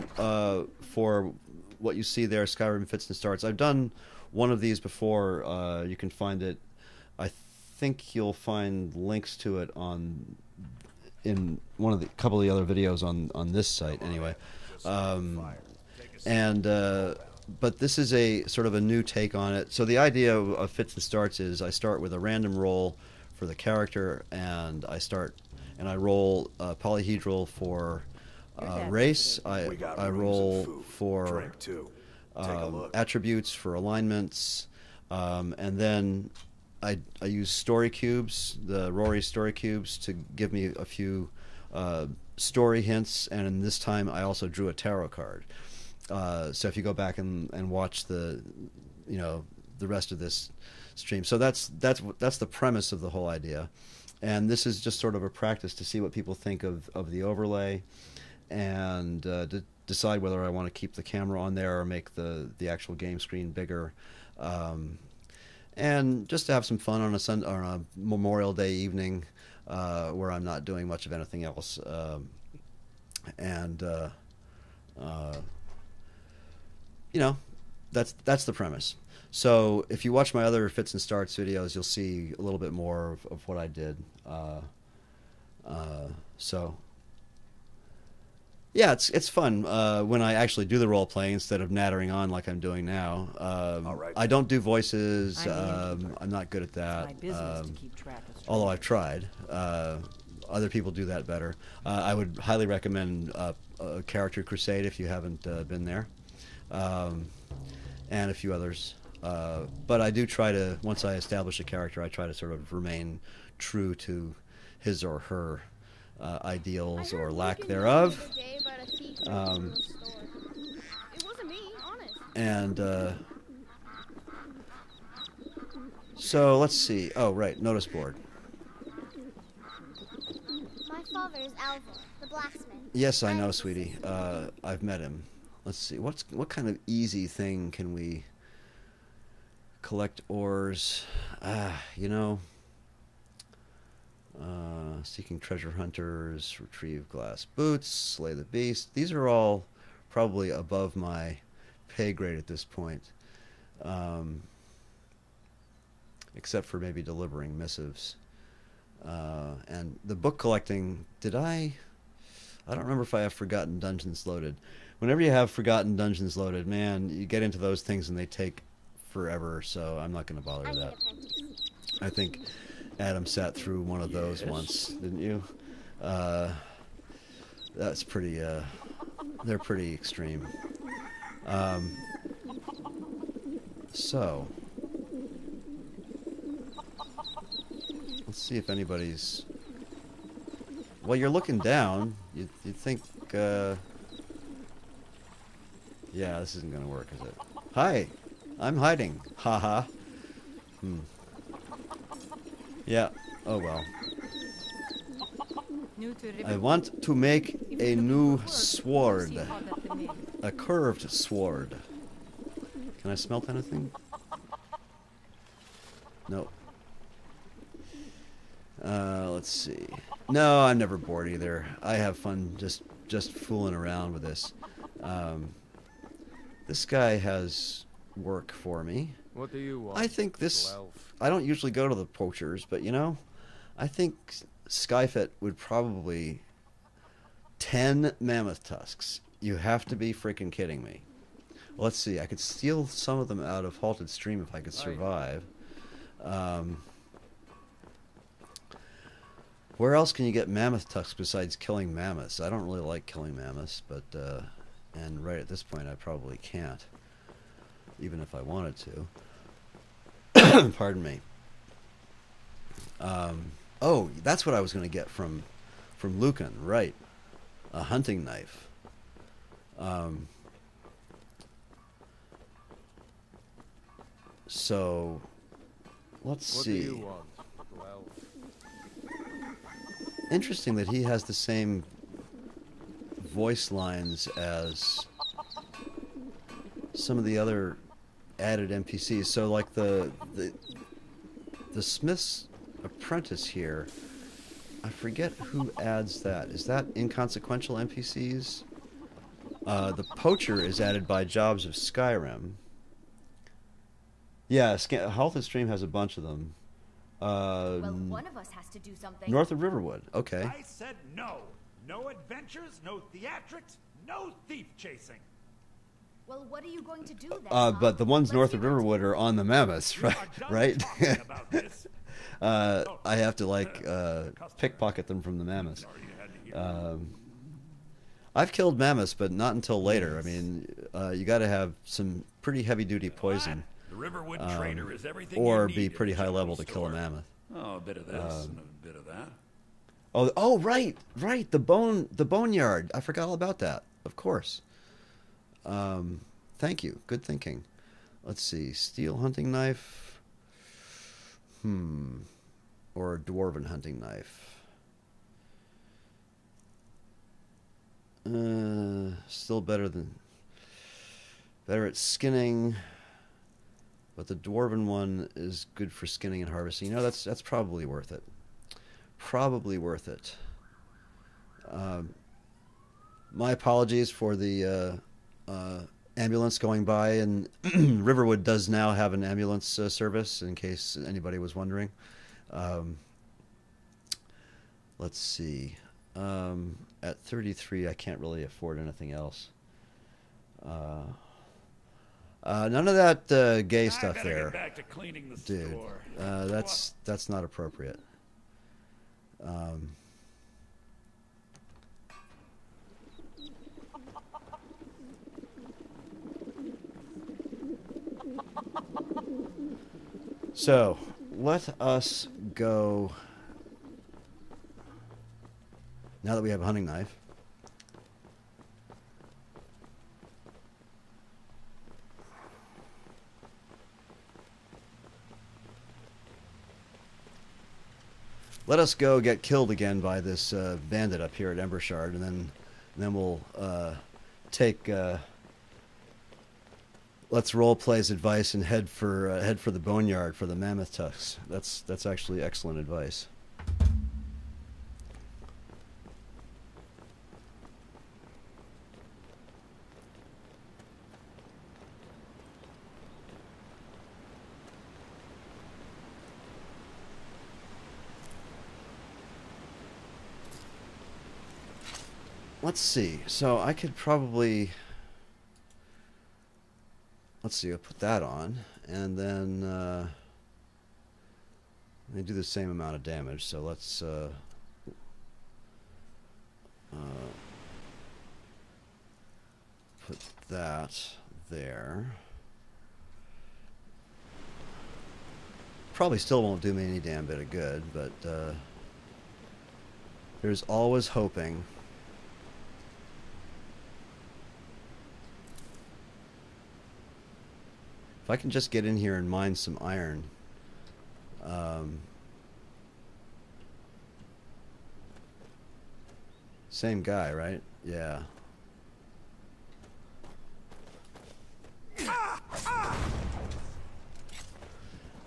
for what you see there, Skyrim Fits and Starts. I've done one of these before. You can find it. I think you'll find links to it in one of the couple of the other videos on this site anyway. But this is a sort of a new take on it. So the idea of Fits and Starts is I start with a random roll for the character, and I roll polyhedral for race. We got I rooms and roll food. for Drink too. Take a look. attributes for alignments, and then I use story cubes, the Rory story cubes, to give me a few story hints, and this time I also drew a tarot card. So if you go back and watch the rest of this stream, so that's the premise of the whole idea, and this is just sort of a practice to see what people think of the overlay, and to decide whether I want to keep the camera on there or make the actual game screen bigger, and just to have some fun on a Memorial Day evening where I'm not doing much of anything else, that's the premise. So if you watch my other Fits and Starts videos, you'll see a little bit more of what I did. So yeah, it's fun when I actually do the role playing instead of nattering on like I'm doing now. All right. I don't do voices. I'm the introvert. I'm not good at that. It's my business to keep track of Although I've tried. Other people do that better. I would highly recommend Character Crusade if you haven't been there, and a few others. But I do try to, once I establish a character, I try to sort of remain true to his or her ideals or lack thereof. It wasn't me, honest. And so let's see. Oh, right, notice board. My father is Alvor, the blacksmith. Yes, I know, sweetie. I've met him. Let's see. What kind of easy thing can we collect ores? Seeking treasure hunters, retrieve glass boots, slay the beast. These are all probably above my pay grade at this point, except for maybe delivering missives. And the book collecting, I don't remember if I have Forgotten Dungeons loaded. Whenever you have Forgotten Dungeons loaded, man, you get into those things and they take forever, so I'm not going to bother with that. I think Adam sat through one of those once, didn't you? That's pretty, they're pretty extreme. So, let's see if anybody's... Well, you're looking down. You'd think, yeah, this isn't going to work, is it? Hi, I'm hiding. Haha. Yeah, oh well. I want to make a new sword. A curved sword. Can I smelt anything? No. Let's see. No, I'm never bored either. I have fun just fooling around with this. This guy has work for me. What do you want? I think this... little elf? I don't usually go to the poachers, but I think Skyfit would probably... 10 mammoth tusks. You have to be freaking kidding me. Let's see. I could steal some of them out of Halted Stream if I could survive. Where else can you get mammoth tusks besides killing mammoths? I don't really like killing mammoths, but and right at this point I probably can't, even if I wanted to. Pardon me. Oh, that's what I was going to get from Lucan, right? A hunting knife. So, let's see. What do you want, little elf? Interesting that he has the same voice lines as some of the other added NPCs. So, like the Smith's apprentice here, I forget who adds that. Is that inconsequential NPCs? The poacher is added by Jobs of Skyrim. Yeah, Halted Stream has a bunch of them. Well, one of us has to do something. North of Riverwood. Okay. I said no. No adventures, no theatrics, no thief chasing. Well, what are you going to do then? But the ones north of Riverwood are on the mammoths, right? We are done talking about this. I have to like pickpocket them from the mammoths. I've killed mammoths, but not until later. I mean, you got to have some pretty heavy-duty poison, The Riverwood Trader is everything or you be need pretty at the high level general to kill a store. mammoth. Oh, a bit of this and a bit of that. Oh, right. The boneyard. I forgot all about that. Of course. Thank you. Good thinking. Let's see. Steel hunting knife. Or a dwarven hunting knife. Still better at skinning, but the dwarven one is good for skinning and harvesting. You know, that's probably worth it. Probably worth it. My apologies for the ambulance going by, and Riverwood does now have an ambulance service, in case anybody was wondering. Let's see. At 33, I can't really afford anything else. None of that gay stuff there, Get back to cleaning the dude. store. That's not appropriate. So let us go. Now that we have a hunting knife, let us go get killed again by this bandit up here at Embershard, and then we'll take. Let's role play's advice and head for the boneyard for the mammoth tusks. That's actually excellent advice. Let's see. So I could probably... Let's see, I'll put that on, and then they do the same amount of damage, so let's put that there. Probably still won't do me any damn bit of good, but there's always hoping. If I can just get in here and mine some iron. Same guy, right? Yeah.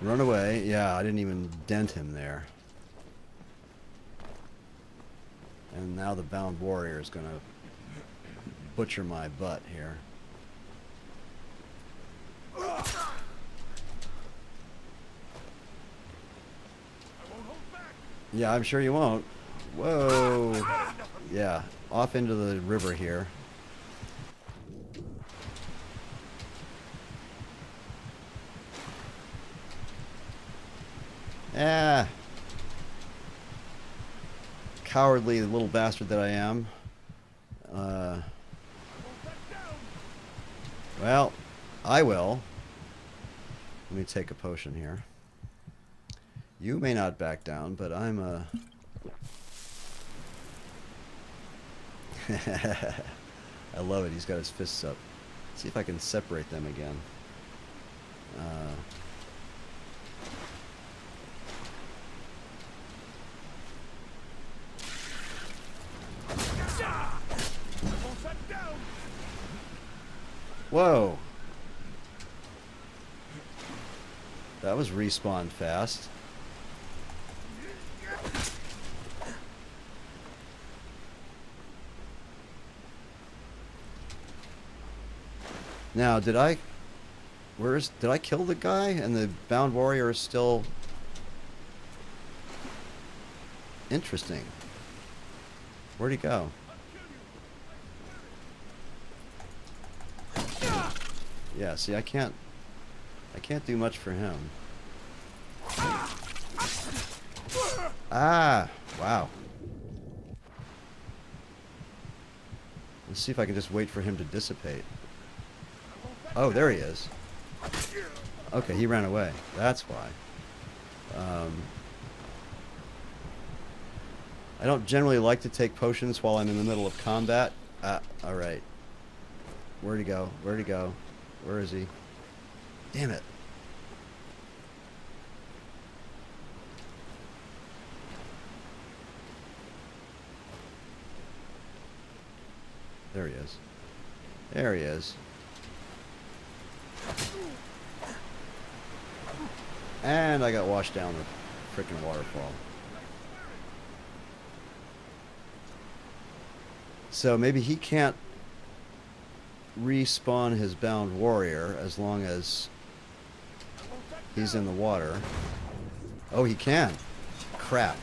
Run away. Yeah, I didn't even dent him there. And now the bound warrior is going to butcher my butt here. Yeah, I'm sure you won't. Whoa. Yeah, off into the river here. Ah. Cowardly little bastard that I am. Well, I will. Let me take a potion here. You may not back down, but I'm a... I love it. He's got his fists up. Let's see if I can separate them again. Whoa. That was respawned fast. Now, did I kill the guy and the bound warrior is still interesting? Where'd he go? Yeah, see, I can't do much for him. Ah, wow. Let's see if I can just wait for him to dissipate. Oh, there he is. Okay, he ran away. That's why. I don't generally like to take potions while I'm in the middle of combat. Alright. Where'd he go? Where'd he go? Where is he? Damn it. There he is. There he is. And I got washed down the freaking waterfall. So maybe he can't respawn his bound warrior as long as he's in the water. Oh, he can. Crap.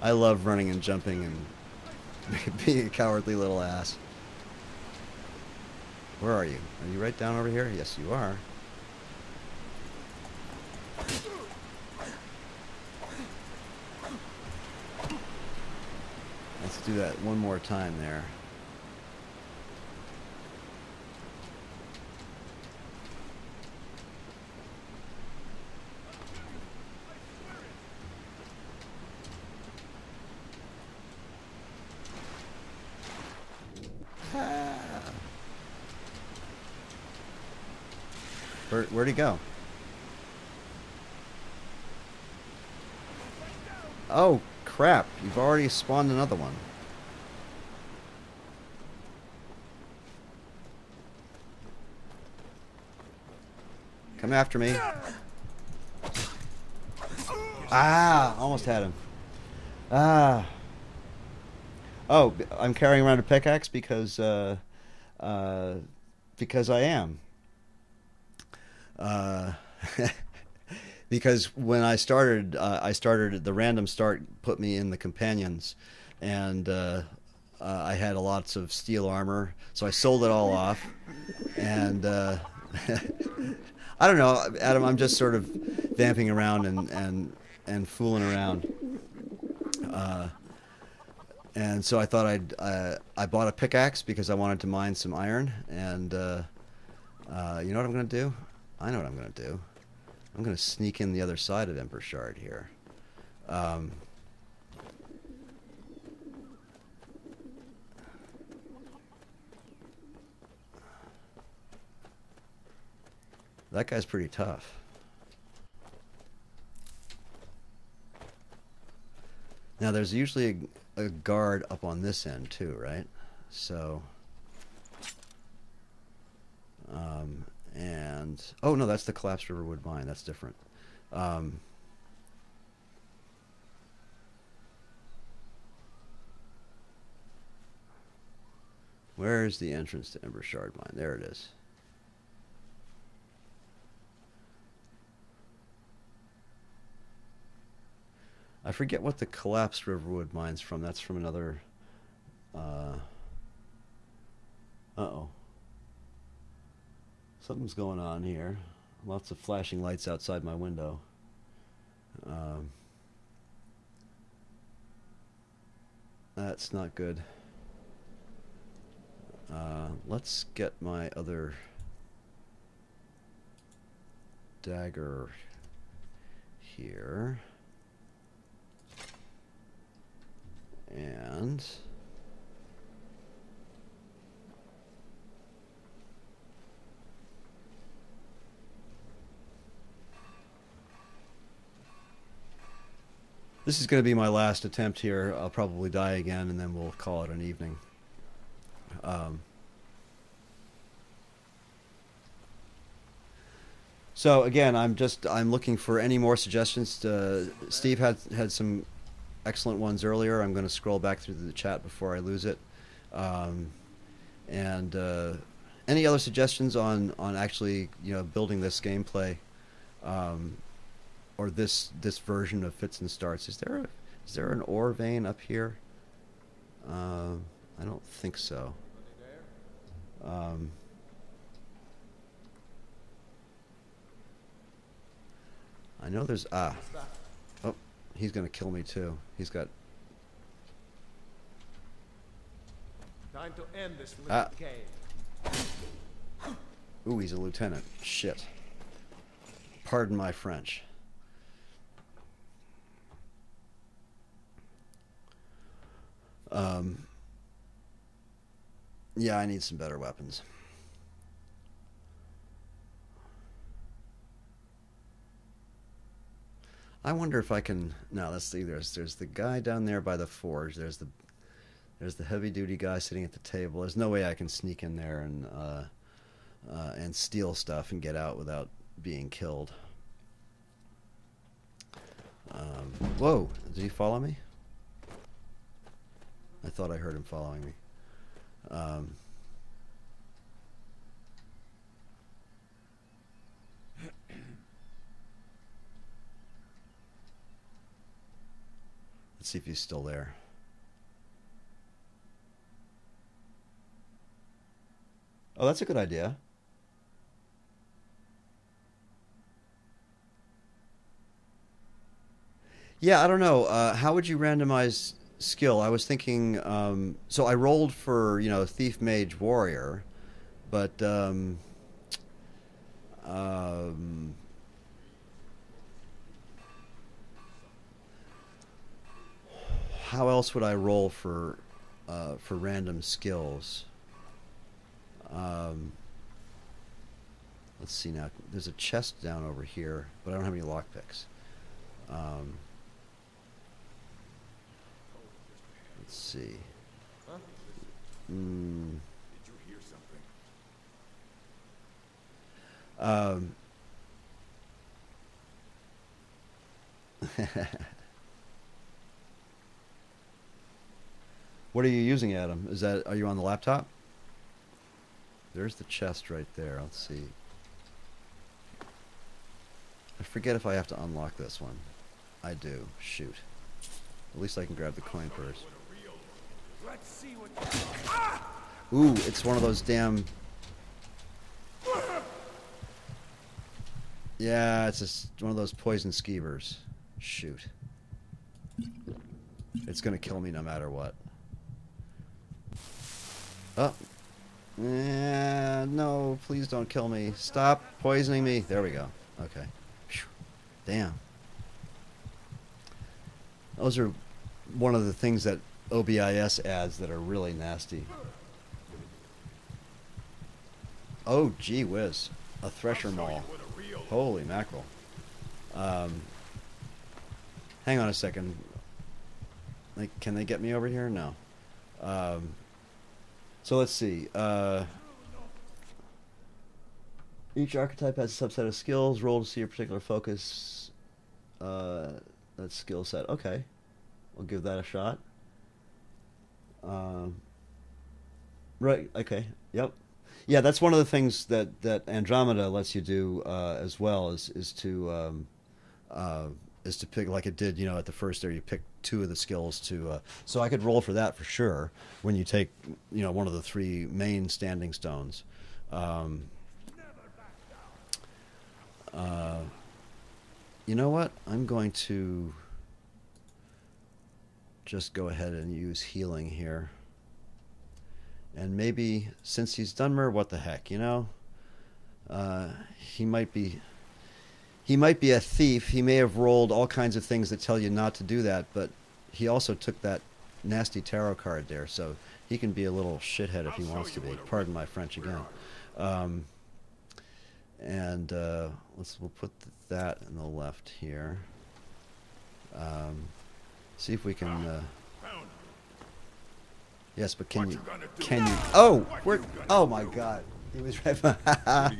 I love running and jumping and being a cowardly little ass. Where are you? Are you right down over here? Yes, you are. Let's do that one more time there. Where'd he go? Oh, crap. You've already spawned another one. Come after me. Ah, almost had him. Ah. Oh, I'm carrying around a pickaxe because I am. Because when I started the random start put me in the companions, and I had lots of steel armor, so I sold it all off, and I don't know, Adam. I'm just sort of vamping around and fooling around, and so I thought I bought a pickaxe because I wanted to mine some iron, and you know what I'm gonna do? I know what I'm going to do. I'm going to sneak in the other side of Ember Shard here. That guy's pretty tough. Now, there's usually a guard up on this end, too, right? So... and oh no, that's the collapsed Riverwood mine. That's different. Where's the entrance to Ember Shard mine? There it is. I forget what the collapsed Riverwood mine's from. That's from another. Uh-oh. Something's going on here. Lots of flashing lights outside my window. That's not good. Let's get my other dagger here. And... this is going to be my last attempt here. I'll probably die again, and then we'll call it an evening. So again, I'm looking for any more suggestions. Steve had some excellent ones earlier. I'm going to scroll back through the chat before I lose it. And any other suggestions on actually building this gameplay? or this version of Fits and Starts. Is there an ore vein up here? I don't think so. I know there's oh, he's gonna kill me too. He's got Time to end this little game. ooh, he's a lieutenant. Shit. Pardon my French. Yeah, I need some better weapons. I wonder if I can. No, let's see. There's the guy down there by the forge. There's the heavy duty guy sitting at the table. There's no way I can sneak in there and steal stuff and get out without being killed. Whoa! Did he follow me? I thought I heard him following me. Let's see if he's still there. Oh, that's a good idea. Yeah, I don't know. How would you randomize skill? I was thinking, so I rolled for, Thief, Mage, Warrior, but how else would I roll for random skills? Let's see now. There's a chest down over here, but I don't have any lockpicks. Let's see. Did you hear something? What are you using, Adam? Are you on the laptop? There's the chest right there. Let's see. I forget if I have to unlock this one. I do. Shoot. At least I can grab the coin purse. Let's see what. Ooh, it's one of those damn. Yeah, it's just one of those poison skeevers. Shoot. It's gonna kill me no matter what. Oh. No, please don't kill me. Stop poisoning me. There we go. Okay. Whew. Damn. Those are one of the things that OBIS adds that are really nasty. Oh, gee whiz. A thresher maul. Holy mackerel. Hang on a second. Like, can they get me over here? No. So let's see. Each archetype has a subset of skills. Roll to see your particular focus. That skill set. Okay. I'll give that a shot. Right. Okay. Yep. Yeah, that's one of the things that Andromeda lets you do as well is to pick, like it did, at the first there. You pick two of the skills to. So I could roll for that for sure when you take, one of the three main standing stones. You know what? I'm going to just go ahead and use healing here. And maybe, since he's Dunmer, what the heck, he might be a thief. He may have rolled all kinds of things that tell you not to do that, but he also took that nasty tarot card there, so he can be a little shithead if he wants to be. Pardon my French again. We'll put that in the left here. See if we can. Yes, but can you? Oh, oh my God! He was right behind.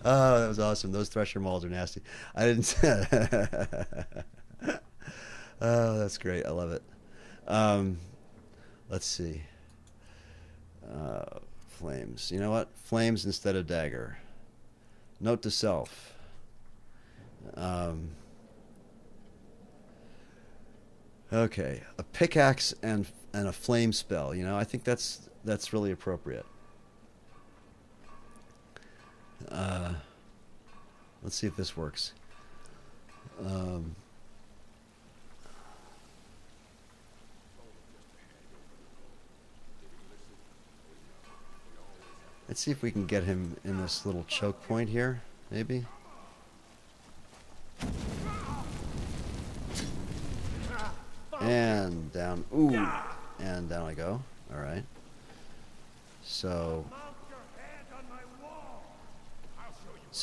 Oh, that was awesome. Those thresher mauls are nasty. I didn't. Oh, that's great. I love it. Let's see. Flames. You know what? Flames instead of dagger. Note to self. Okay, a pickaxe and a flame spell. You know, I think that's really appropriate. Let's see if this works. Let's see if we can get him in this little choke point here, maybe. And down. Ooh. And down I go. Alright. So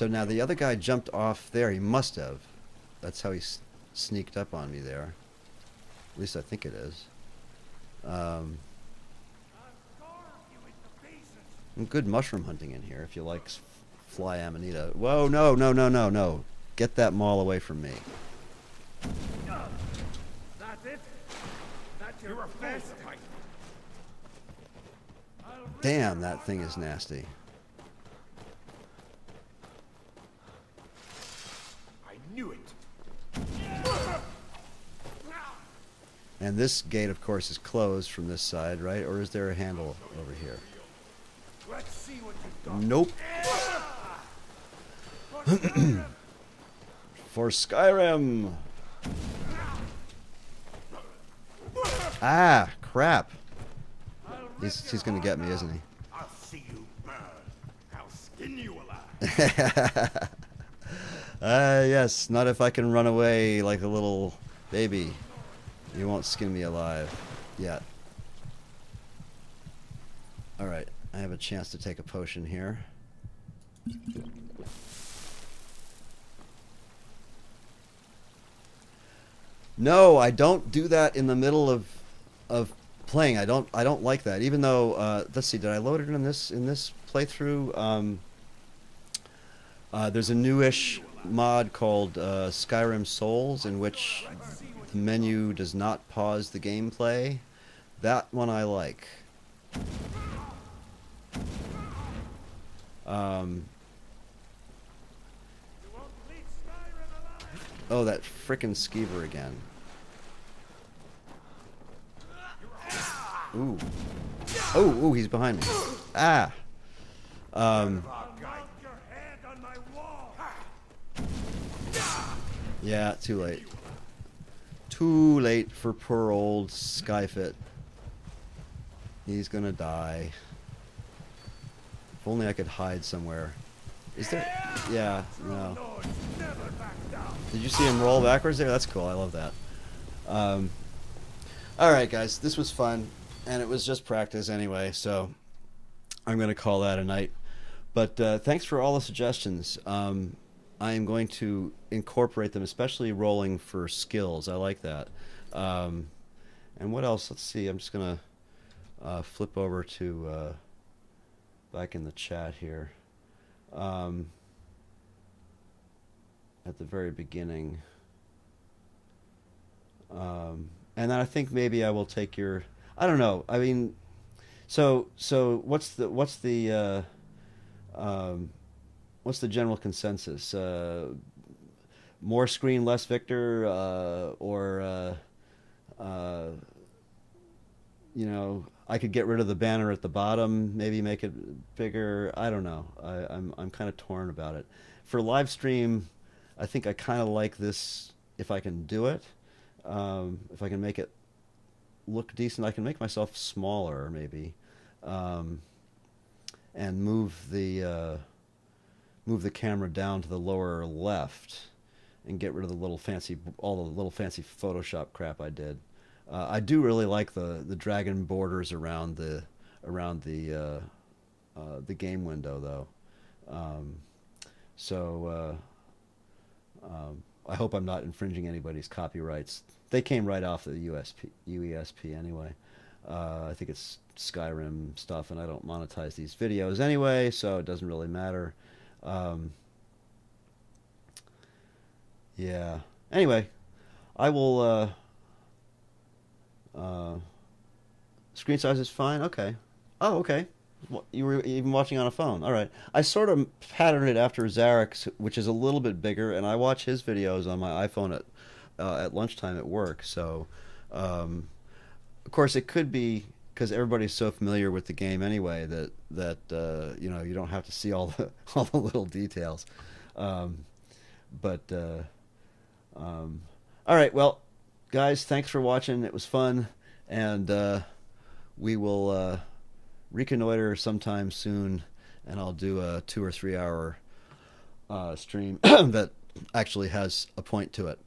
now the other guy jumped off there. He must have. That's how he sneaked up on me there. At least I think it is. Good mushroom hunting in here if you like fly amanita. Whoa, no, no, no, no, no. Get that maul away from me. That's it? That's your best fight. Damn, that thing is nasty. I knew it. And this gate, of course, is closed from this side, right? Or is there a handle over here? Let's see what you've done. Nope. For Skyrim. Ah, crap. He's gonna get me, isn't he? I'll see you burn. I'll skin you alive. Yes, not if I can run away like a little baby. You won't skin me alive yet. Alright, I have a chance to take a potion here. No, I don't do that in the middle of playing. I don't like that. Even though let's see, did I load it in this playthrough? There's a newish mod called Skyrim Souls, in which the menu does not pause the gameplay. That one I like. Oh, that frickin' skeever again. Ooh. Oh, ooh, he's behind me. Ah. Yeah, too late. Too late for poor old Skyfit. He's gonna die. If only I could hide somewhere. Is there? Yeah, no. Did you see him roll backwards there? That's cool. I love that. Alright, guys. This was fun. And it was just practice anyway, so I'm going to call that a night. But thanks for all the suggestions. I am going to incorporate them, especially rolling for skills. I like that. And what else? Let's see. I'm just going to flip over to back in the chat here. At the very beginning. And then I think maybe I will take your... I don't know. I mean, so what's the general consensus? More screen, less Victor, or you know, I could get rid of the banner at the bottom, maybe make it bigger. I don't know. I'm kind of torn about it. For live stream, I think I kind of like this if I can do it. If I can make it look decent, I can make myself smaller maybe, and move the camera down to the lower left and get rid of all the little fancy Photoshop crap I did. I do really like the dragon borders around the game window though. I hope I'm not infringing anybody's copyrights. They came right off the UESP anyway. I think it's Skyrim stuff, and I don't monetize these videos anyway, so it doesn't really matter. Yeah. Anyway, I will... screen size is fine? Okay. Oh, okay. You were even watching on a phone. All right. I sort of patterned it after Zarek's, which is a little bit bigger, and I watch his videos on my iPhone at lunchtime at work. So, of course, it could be because everybody's so familiar with the game anyway that you know, you don't have to see all the all the little details. But all right. Well, guys, thanks for watching. It was fun, and we will reconnoiter sometime soon, and I'll do a 2 or 3 hour stream that actually has a point to it.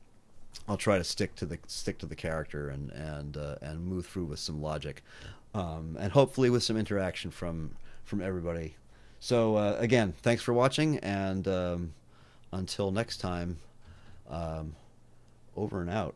I'll try to stick to the character and move through with some logic, and hopefully with some interaction from everybody. So again, thanks for watching, and until next time, over and out.